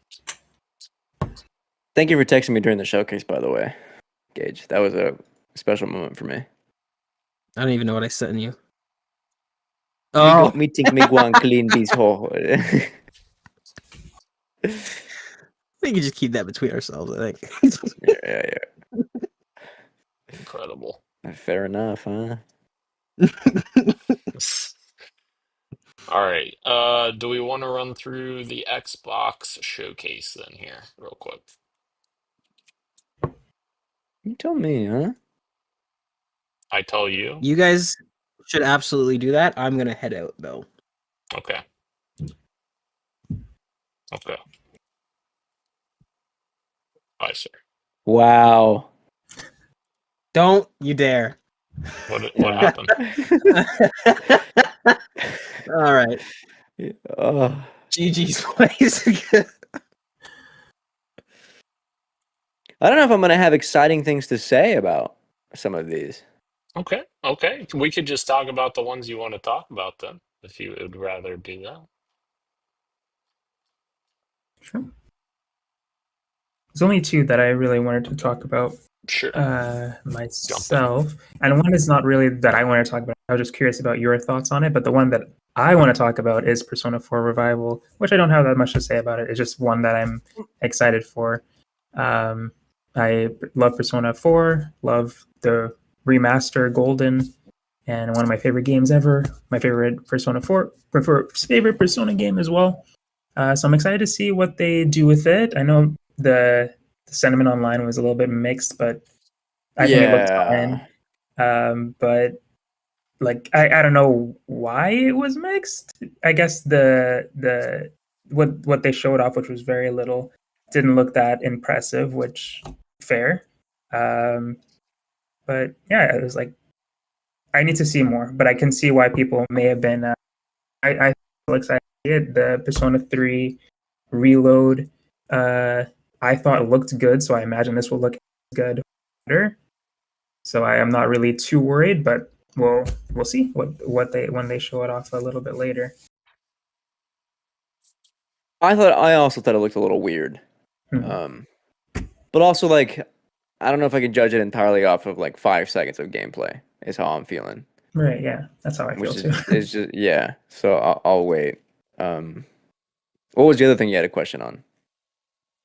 Thank you for texting me during the showcase, by the way, Gage. That was a special moment for me. I don't even know what I sent you. Me think me go and clean this hole. We can just keep that between ourselves, I think. Yeah. Incredible. Fair enough, huh? All right. Do we want to run through the Xbox showcase then here, real quick? You tell me, huh? I tell you. You guys should absolutely do that. I'm gonna head out though. Okay. Okay. Bye, sir. Wow. Don't you dare. What happened? All right. Uh, GG's place. I don't know if I'm gonna have exciting things to say about some of these. Okay, okay. We could just talk about the ones you want to talk about then, if you would rather do that. Sure. There's only two that I really wanted to talk about Sure. Jump in. myself, and one is not really that I want to talk about. I was just curious about your thoughts on it, but the one that I want to talk about is Persona 4 Revival, which I don't have that much to say about it. It's just one that I'm excited for. Um, I love Persona 4, love the remaster Golden, and one of my favorite games ever. My favorite Persona 4, favorite Persona game as well. So I'm excited to see what they do with it. I know the sentiment online was a little bit mixed, but I think it looked Yeah. fine. But like I don't know why it was mixed. I guess the what they showed off, which was very little, didn't look that impressive, which fair. Um, but yeah, it was like I need to see more, but I can see why people may have been. I feel excited. The Persona 3 Reload, uh, I thought it looked good, so I imagine this will look good better. So I am not really too worried, but we'll see what they when they show it off a little bit later. I also thought it looked a little weird. Hmm. Um, but also like I don't know if I can judge it entirely off of like 5 seconds of gameplay. Is how I'm feeling, Right? Yeah, that's how I feel which too. is just yeah. So I'll wait. Um, what was the other thing you had a question on?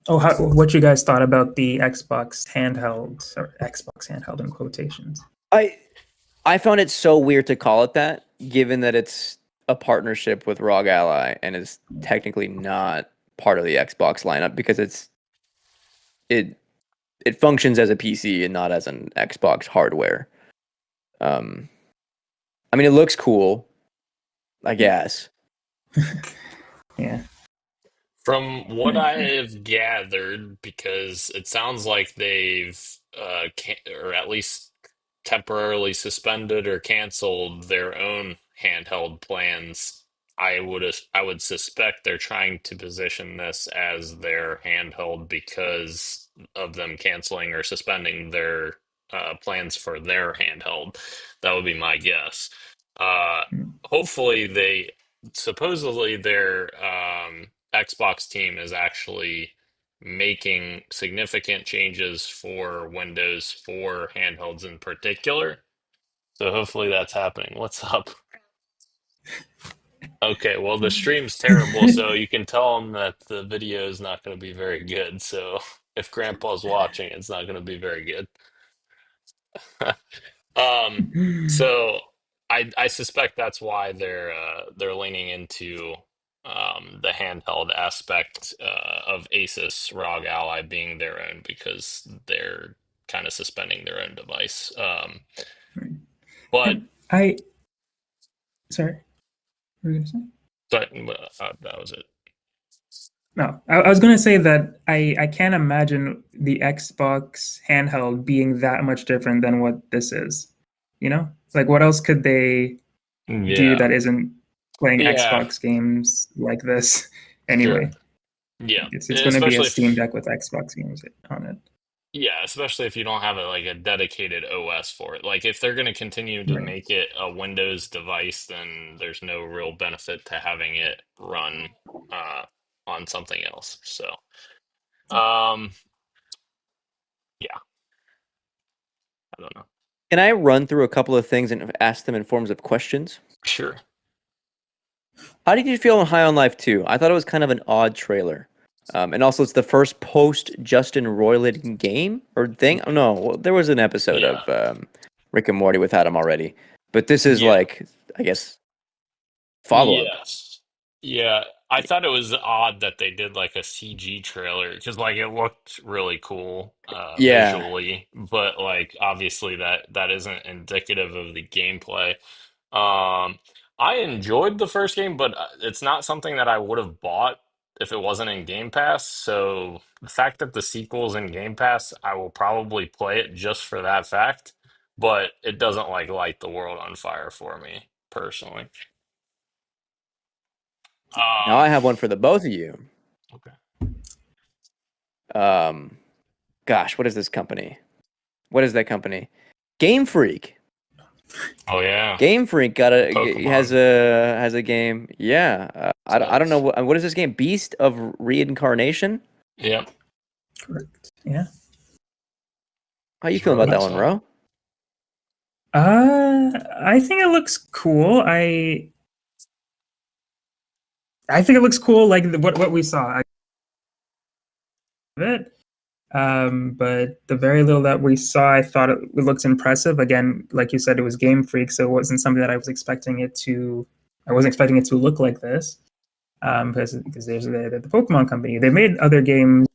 Oh, what you guys thought about the Xbox handheld or Xbox handheld in quotations? I I found it so weird to call it that, given that it's a partnership with ROG Ally and is technically not part of the Xbox lineup because it it functions as a PC and not as an Xbox hardware. Um, I mean, it looks cool, I guess. Yeah. From what I have gathered, because it sounds like they've or at least temporarily suspended or canceled their own handheld plans. I would suspect they're trying to position this as their handheld because of them canceling or suspending their plans for their handheld. That would be my guess. Uh, hopefully they supposedly their Xbox team is actually making significant changes for Windows 4 handhelds in particular. So hopefully that's happening. What's up? Okay, well the stream's terrible, so you can tell them that the video is not going to be very good. So if Grandpa's watching, it's not going to be very good. Um, so I suspect that's why they're leaning into the handheld aspect of Asus ROG Ally being their own because they're kind of suspending their own device. But And I sorry, what were you gonna say? that was it. No, I was gonna say that I can't imagine the Xbox handheld being that much different than what this is. You know, like what else could they do Yeah, that isn't playing yeah, Xbox games like this? sure. Anyway, Yeah, it's going to be a especially Steam if Deck with Xbox games on it. yeah, especially if you don't have like a dedicated OS for it. Like if they're going to continue to Right. make it a Windows device, then there's no real benefit to having it run uh, on something else. So, um, yeah, I don't know. Can I run through a couple of things and ask them in forms of questions? Sure. How did you feel on High on Life 2? I thought it was kind of an odd trailer. And also, it's the first post Justin Roiland game or thing. Oh, no, well, there was an episode Yeah. of Rick and Morty with Adam already, but this is Yeah. like, I guess, follow up. Yes. Yeah. I thought it was odd that they did like a CG trailer because like it looked really cool Yeah, visually, but like obviously that isn't indicative of the gameplay. Um, I enjoyed the first game, but it's not something that I would have bought if it wasn't in Game Pass. So the fact that the sequel's in Game Pass, I will probably play it just for that fact. but it doesn't like light the world on fire for me personally. Now I have one for the both of you. Okay. Gosh, what is this company? What is that company? Game Freak. Oh yeah, Game Freak has Pokemon. a game. Yeah, I don't know Sucks. what is this game? Beast of Reincarnation. Yep. Correct. Yeah. How you It's feeling really about that one, exciting. Ro? I think it looks cool. I think it looks cool, like what we saw of it. But the very little that we saw, I thought it looks impressive. Again, like you said, it was Game Freak, so it wasn't something that I was expecting it to. I wasn't expecting it to look like this. Because there's the Pokemon company. They've made other games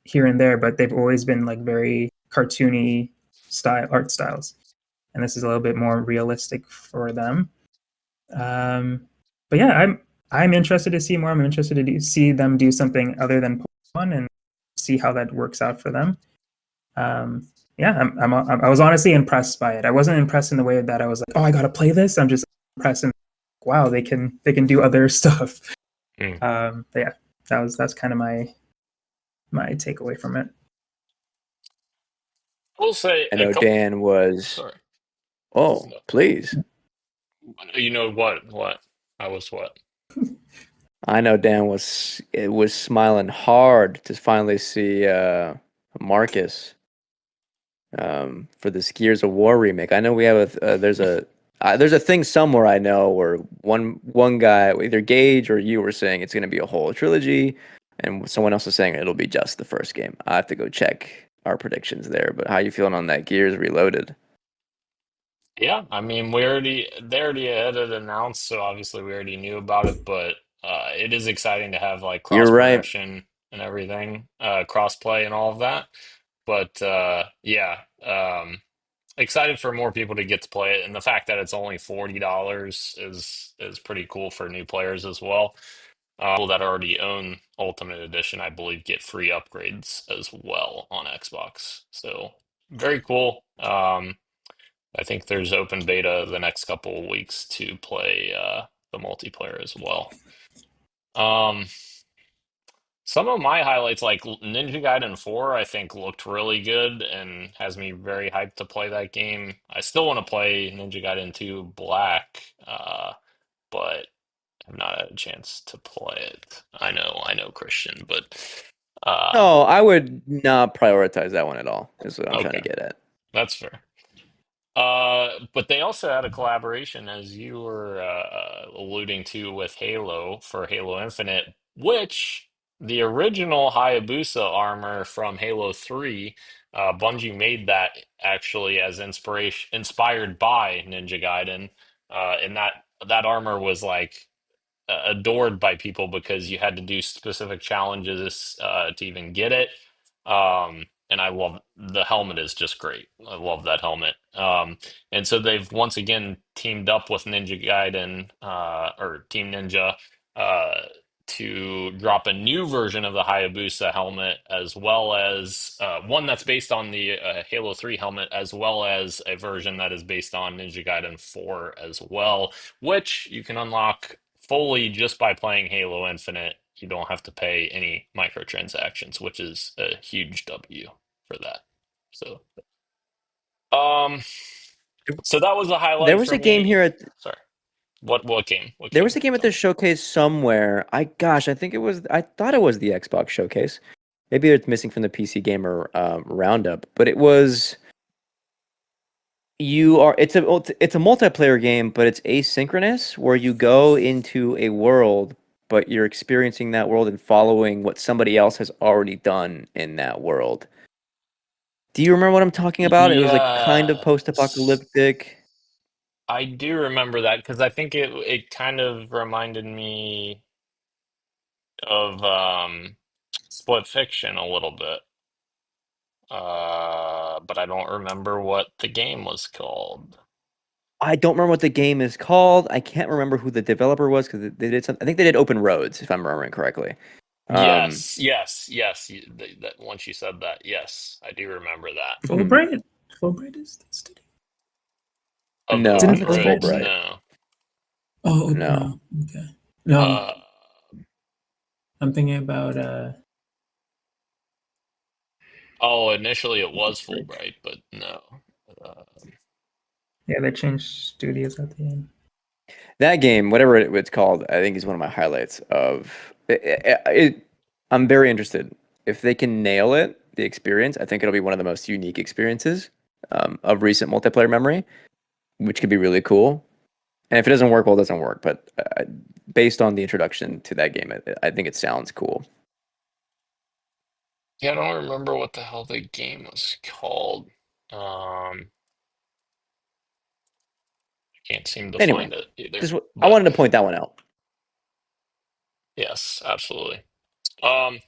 here and there, but they've always been like very cartoony art styles, and this is a little bit more realistic for them. But yeah, I'm interested to see more. I'm interested to see them do something other than Pokemon and see how that works out for them. Yeah, I was honestly impressed by it. I wasn't impressed in the way that I was like, oh, I gotta play this. I'm just impressed and wow, they can do other stuff. Mm. But yeah, that's kind of my takeaway from it. I will say I a know couple. Dan was. Sorry. Oh, No. please. You know what? What? I was what? I know Dan was smiling hard to finally see Marcus for this Gears of War remake. I know we have there's a thing somewhere I know where one guy, either Gage or you, were saying it's going to be a whole trilogy, and someone else is saying it'll be just the first game. I have to go check our predictions there. But how you feeling on that Gears Reloaded? Yeah, I mean, they already had it announced, so obviously we already knew about it, but it is exciting to have like You're cross right. progression and everything, cross play and all of that. But yeah, excited for more people to get to play it, and the fact that it's only $40 is pretty cool for new players as well. People that already own Ultimate Edition, I believe, get free upgrades as well on Xbox. So very cool. I think there's open beta the next couple of weeks to play the multiplayer as well. Um, some of my highlights, like Ninja Gaiden 4, I think looked really good and has me very hyped to play that game. I still want to play Ninja Gaiden 2 Black, but I've not had a chance to play it. I know, Christian, but No, I would not prioritize that one at all. Is what I'm trying to okay, get at. that's fair. But they also had a collaboration, as you were alluding to, with Halo for Halo Infinite, which the original Hayabusa armor from Halo 3, Bungie made that actually as inspired by Ninja Gaiden, and that armor was like adored by people because you had to do specific challenges to even get it. And I love the helmet is just great. I love that helmet. And so they've once again teamed up with Ninja Gaiden or Team Ninja uh, to drop a new version of the Hayabusa helmet, as well as one that's based on the Halo 3 helmet, as well as a version that is based on Ninja Gaiden 4 as well, which you can unlock fully just by playing Halo Infinite. You don't have to pay any microtransactions, which is a huge W for that. So, um, so that was a There highlight was for a game me. here at Sorry, what game? What There game was were a you game at talking the showcase somewhere. I think it was. I thought it was the Xbox showcase. Maybe it's missing from the PC Gamer roundup, but it was. It's a multiplayer game, but it's asynchronous where you go into a world, but you're experiencing that world and following what somebody else has already done in that world. Do you remember what I'm talking about? It was like kind of Yes, post-apocalyptic. I do remember that because I think it kind of reminded me of Split Fiction a little bit. But I don't remember what the game was called. I don't remember what the game is called. I can't remember who the developer was because they did something. I think they did Open Roads, if I'm remembering correctly. Um, Yes. That once you said that, yes, I do remember that. Fulbright is the studio. Of No, Didn't it's Overbridge? Overbridge- Fulbright. No. Oh, No. no. Okay. No, Uh, I'm thinking about oh, initially it was Bridge. Fulbright, but no. Uh, Yeah, they changed studios at the end. That game, whatever it's called, I think is one of my highlights of it. I'm very interested. If they can nail it, the experience, I think it'll be one of the most unique experiences of recent multiplayer memory, which could be really cool. And if it doesn't work, well, it doesn't work. But based on the introduction to that game, I think it sounds cool. yeah, I don't remember what the hell the game was called. Can't seem to Anyway, find it either. just I But wanted to point that one out. yes, absolutely. Um,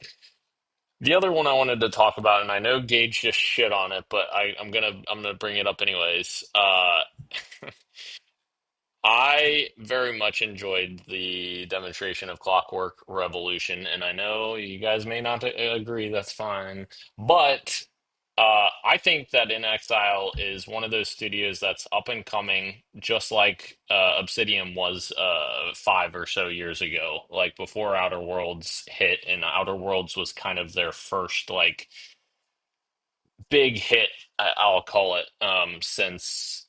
the other one I wanted to talk about, and I know Gage just shit on it, but I'm gonna bring it up anyways. I very much enjoyed the demonstration of Clockwork Revolution, and I know you guys may not agree, that's fine. But I think that In Exile is one of those studios that's up and coming, just like Obsidian was 5 or so years ago, like before Outer Worlds hit, and Outer Worlds was kind of their first like big hit, I'll call it, since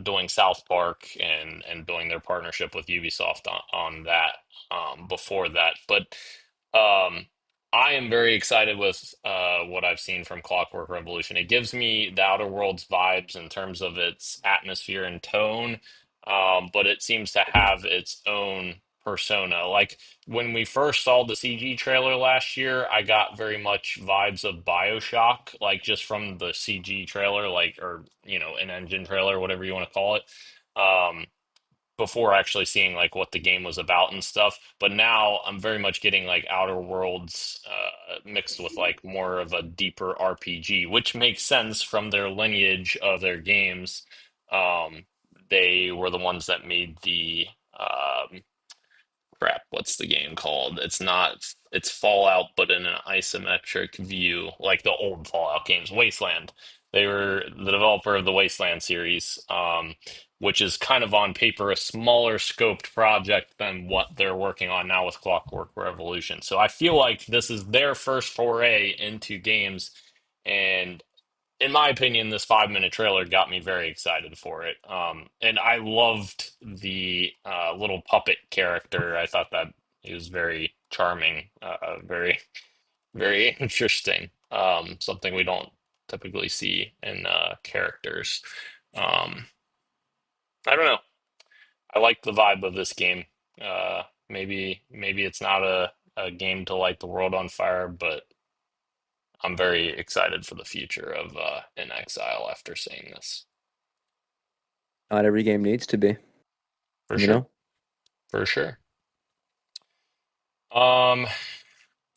doing South Park and doing their partnership with Ubisoft on that before that. But um, I am very excited with what I've seen from Clockwork Revolution. It gives me the Outer Worlds vibes in terms of its atmosphere and tone, but it seems to have its own persona. Like when we first saw the CG trailer last year, I got very much vibes of BioShock, like just from the CG trailer, like, or, an engine trailer, whatever you want to call it, before actually seeing like what the game was about and stuff. But now I'm very much getting like Outer Worlds mixed with like more of a deeper RPG, which makes sense from their lineage of their games. Um, they were the ones that made the crap, what's the game called? It's Fallout, but in an isometric view, like the old Fallout games, Wasteland. They were the developer of the Wasteland series, which is kind of on paper a smaller scoped project than what they're working on now with Clockwork Revolution. So I feel like this is their first foray into games, and in my opinion, this 5 minute trailer got me very excited for it. And I loved the little puppet character. I thought that he was very charming, very, very interesting. Something we don't typically see in characters. Um, I don't know. I like the vibe of this game. Maybe it's not a game to light the world on fire, but I'm very excited for the future of In Exile after seeing this. Not every game needs to be, For you sure. know. For sure.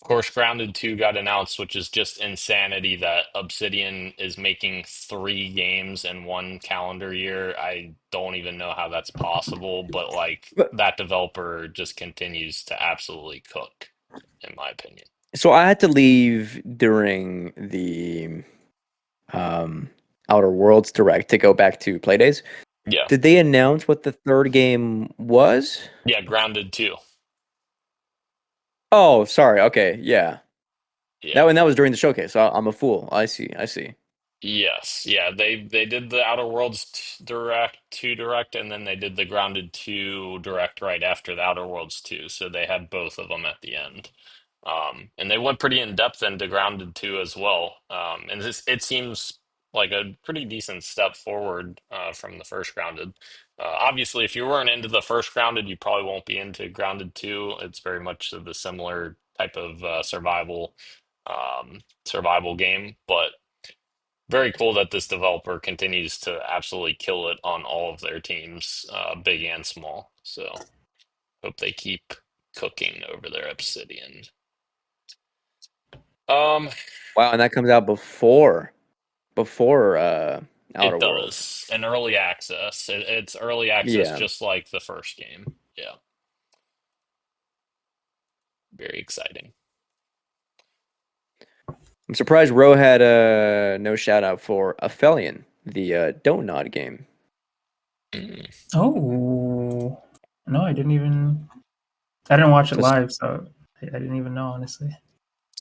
Of course, Grounded 2 got announced, which is just insanity that Obsidian is making 3 games in one calendar year. I don't even know how that's possible, but like But that developer just continues to absolutely cook, in my opinion. so I had to leave during the um, Outer Worlds Direct to go back to Playdays. Yeah. Did they announce what the third game was? Yeah, Grounded 2. Oh, sorry. Okay, yeah. Yeah. That was during the showcase. So I'm a fool. I see. I see. Yes, yeah, they did the Outer Worlds Direct 2 Direct, and then they did the Grounded 2 Direct right after the Outer Worlds 2. So they had both of them at the end. And they went pretty in depth into Grounded 2 as well. And it seems like a pretty decent step forward from the first Grounded. Obviously, if you weren't into the first Grounded, you probably won't be into Grounded 2. It's very much of the similar type of survival game, but very cool that this developer continues to absolutely kill it on all of their teams, big and small. So hope they keep cooking over their Obsidian. Um, Wow, and that comes out before Outer it Worlds. does an early access. It's early access, Yeah. just like the first game. Yeah, very exciting. I'm surprised Ro had no shout out for Aphelion, the Don't Nod game. Mm. Oh no, I didn't watch it Just- live, so I didn't even know, honestly.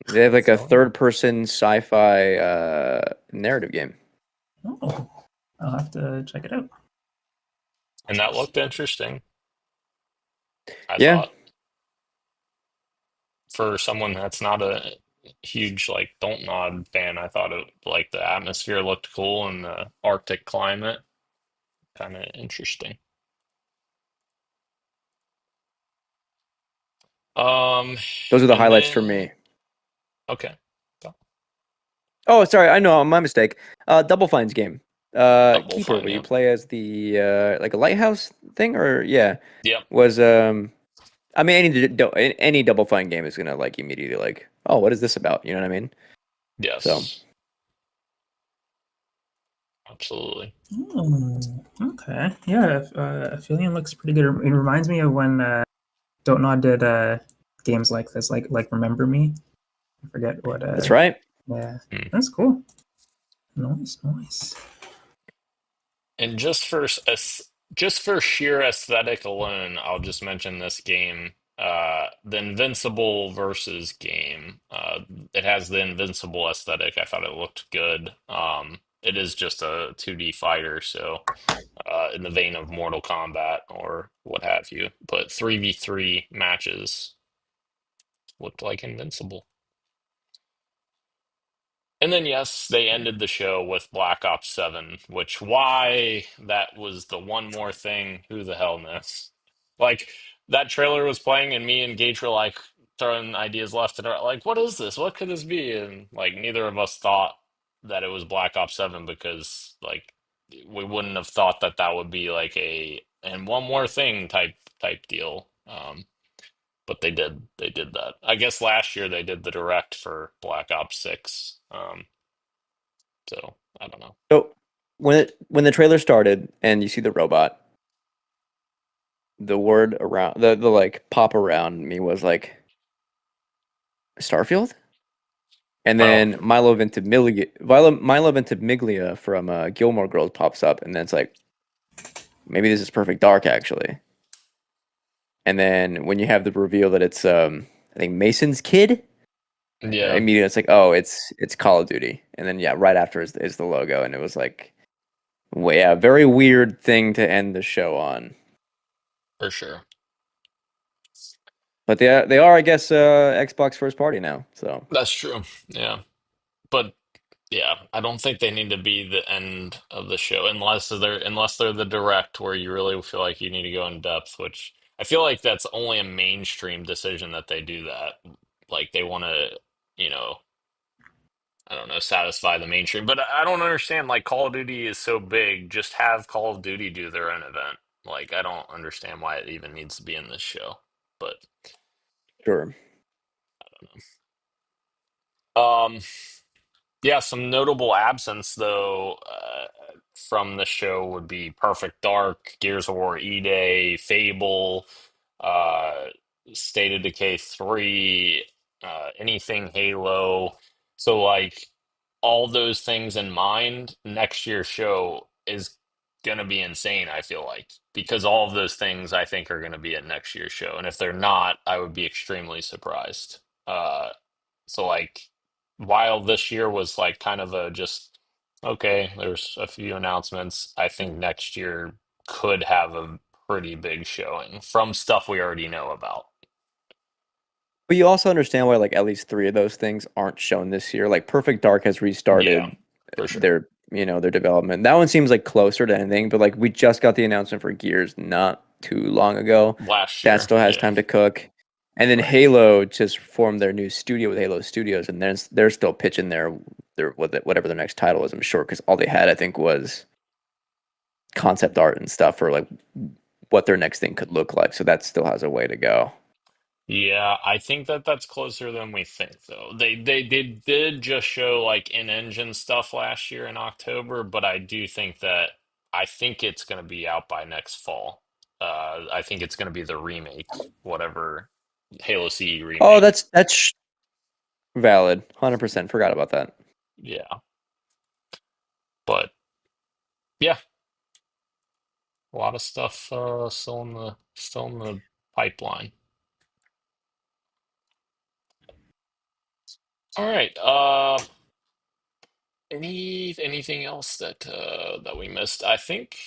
They have like a So- third-person sci-fi narrative game. Oh, I'll have to check it out. And that looked interesting. I Yeah, thought for someone that's not a huge like Don't Nod fan, I thought it like the atmosphere looked cool and the Arctic climate kind of interesting. Um, those are the and highlights for then me. okay, go. Oh, sorry, I know, my mistake. Double Fine's game. Double Keeper, Fine, where you yeah, play as the like a lighthouse thing, or yeah, yep, was I mean, any Double Fine game is gonna like immediately like, oh, what is this about? You know what I mean? So yes, absolutely. Oh, okay. Yeah, Aphelion looks pretty good. It reminds me of when Don't Nod did games like this, like Remember Me. I forget what. that's right. Yeah, Hmm. that's cool. Nice, nice. And just for sheer aesthetic alone, I'll just mention this game. The Invincible versus game. It has the Invincible aesthetic. I thought it looked good. It is just a 2D fighter, so in the vein of Mortal Kombat or what have you. But 3v3 matches looked like Invincible. And then, yes, they ended the show with Black Ops 7, which why that was the one more thing, who the hell knows? Like, that trailer was playing, and me and Gage were like throwing ideas left and right, like, what is this? What could this be? And like, neither of us thought that it was Black Ops 7 because, like, we wouldn't have thought that that would be like a and one more thing type deal. But they did that. I guess last year they did the direct for Black Ops 6. So I don't know. So when the trailer started and you see the robot, the word around the like pop around me was like Starfield, and Oh, then Milo Ventimiglia from Gilmore Girls pops up, and then it's like maybe this is Perfect Dark actually. And then when you have the reveal that it's I think Mason's kid, yeah, immediately it's like, oh, it's Call of Duty. And then yeah, right after is the logo, and it was like, well, yeah, very weird thing to end the show on. for sure. But they are, I guess, Xbox first party now. So That's true. Yeah. But yeah, I don't think they need to be the end of the show unless they're the direct where you really feel like you need to go in depth, which I feel like that's only a mainstream decision that they do that. Like they want to, you know, I don't know, satisfy the mainstream. But I don't understand. Like Call of Duty is so big, just have Call of Duty do their own event. Like I don't understand why it even needs to be in this show. But sure. um, yeah, some notable absence though from the show would be Perfect Dark, Gears of War E-Day, Fable, uh, State of Decay 3, anything Halo. So like all those things in mind, next year's show is gonna be insane, I feel like. Because all of those things I think are gonna be at next year's show. And if they're not, I would be extremely surprised. So like while this year was like kind of a just okay, there's a few announcements, I think next year could have a pretty big showing from stuff we already know about. But you also understand why like at least three of those things aren't shown this year. Like Perfect Dark has Yeah, restarted for sure. their their development. That one seems like closer to anything, but like we just got the announcement for Gears not too long ago. Last That year, still has yeah. time to cook. And then Right. Halo just formed their new studio with Halo Studios, and they're still pitching their whatever their next title is. I'm sure because all they had I think was concept art and stuff for like what their next thing could look like. So that still has a way to go. Yeah, I think that that's closer than we think, though. They did just show like in-engine stuff last year in October, but I think it's going to be out by next fall. I think it's going to be the remake, whatever Halo CE Oh, remake. that's valid. 100% forgot about that. Yeah, but yeah, A lot of stuff still in the pipeline. All right. Anything else that we missed? I think.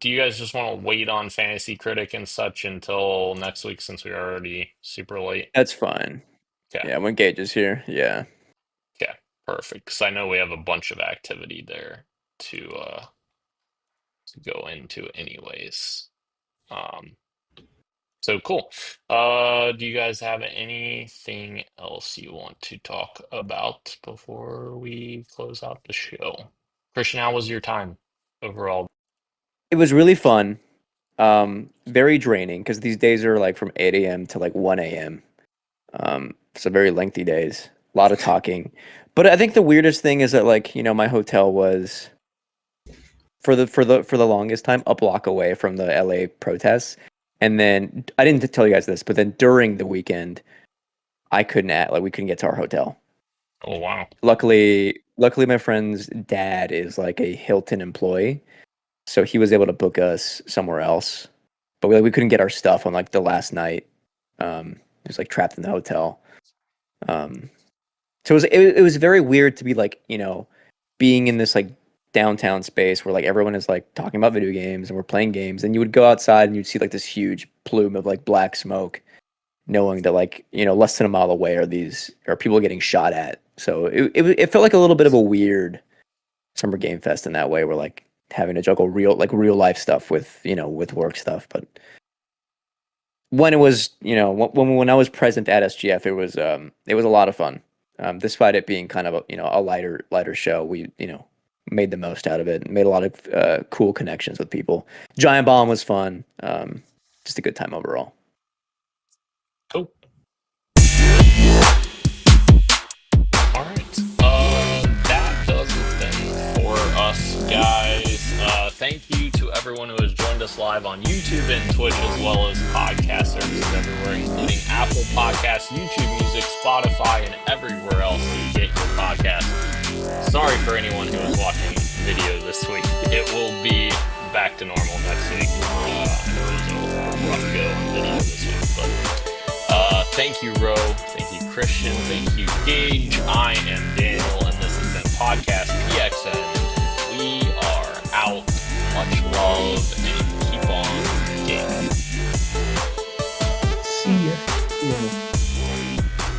Do you guys just want to wait on Fantasy Critic and such until next week since we're already super late? That's fine. Okay. Yeah, when Gage is here. Yeah. Okay. Perfect. Because I know we have a bunch of activity there to go into anyways. Um. So cool. Do you guys have anything else you want to talk about before we close out the show? Christian, how was your time overall? It was really fun. Very draining because these days are like from 8 a.m. to like 1 a.m. So very lengthy days. A lot of talking. But I think the weirdest thing is that like, my hotel was for the longest time a block away from the LA protests. And then I didn't tell you guys this, but then during the weekend, we couldn't get to our hotel. Oh wow. Luckily my friend's dad is like a Hilton employee, so he was able to book us somewhere else. But we couldn't get our stuff on like the last night. It was like trapped in the hotel. Um, so it was very weird to be like, being in this like downtown space where like everyone is like talking about video games and we're playing games, and you would go outside and you'd see like this huge plume of like black smoke, knowing that like, less than a mile away are people getting shot at. So it felt like a little bit of a weird summer game fest in that way. We're like having to juggle real life stuff with, with work stuff. But when it was, when I was present at SGF, it was a lot of fun. Despite it being kind of a lighter show, we, made the most out of it and made a lot of cool connections with people. Giant Bomb was fun. Just a good time overall. Cool. All right. That does it then for us, guys. Thank you to everyone who has joined us live on YouTube and Twitch, as well as podcast services everywhere, including Apple Podcasts, YouTube Music, Spotify, and everywhere else you get your podcast. Sorry for anyone who is watching video this week. It will be back to normal next week. I know it was a rough go on video this week, but thank you, Ro. Thank you, Christian. Thank you, Gage. I am Daniel, and this has been Podcast PXN. We are out. Much love.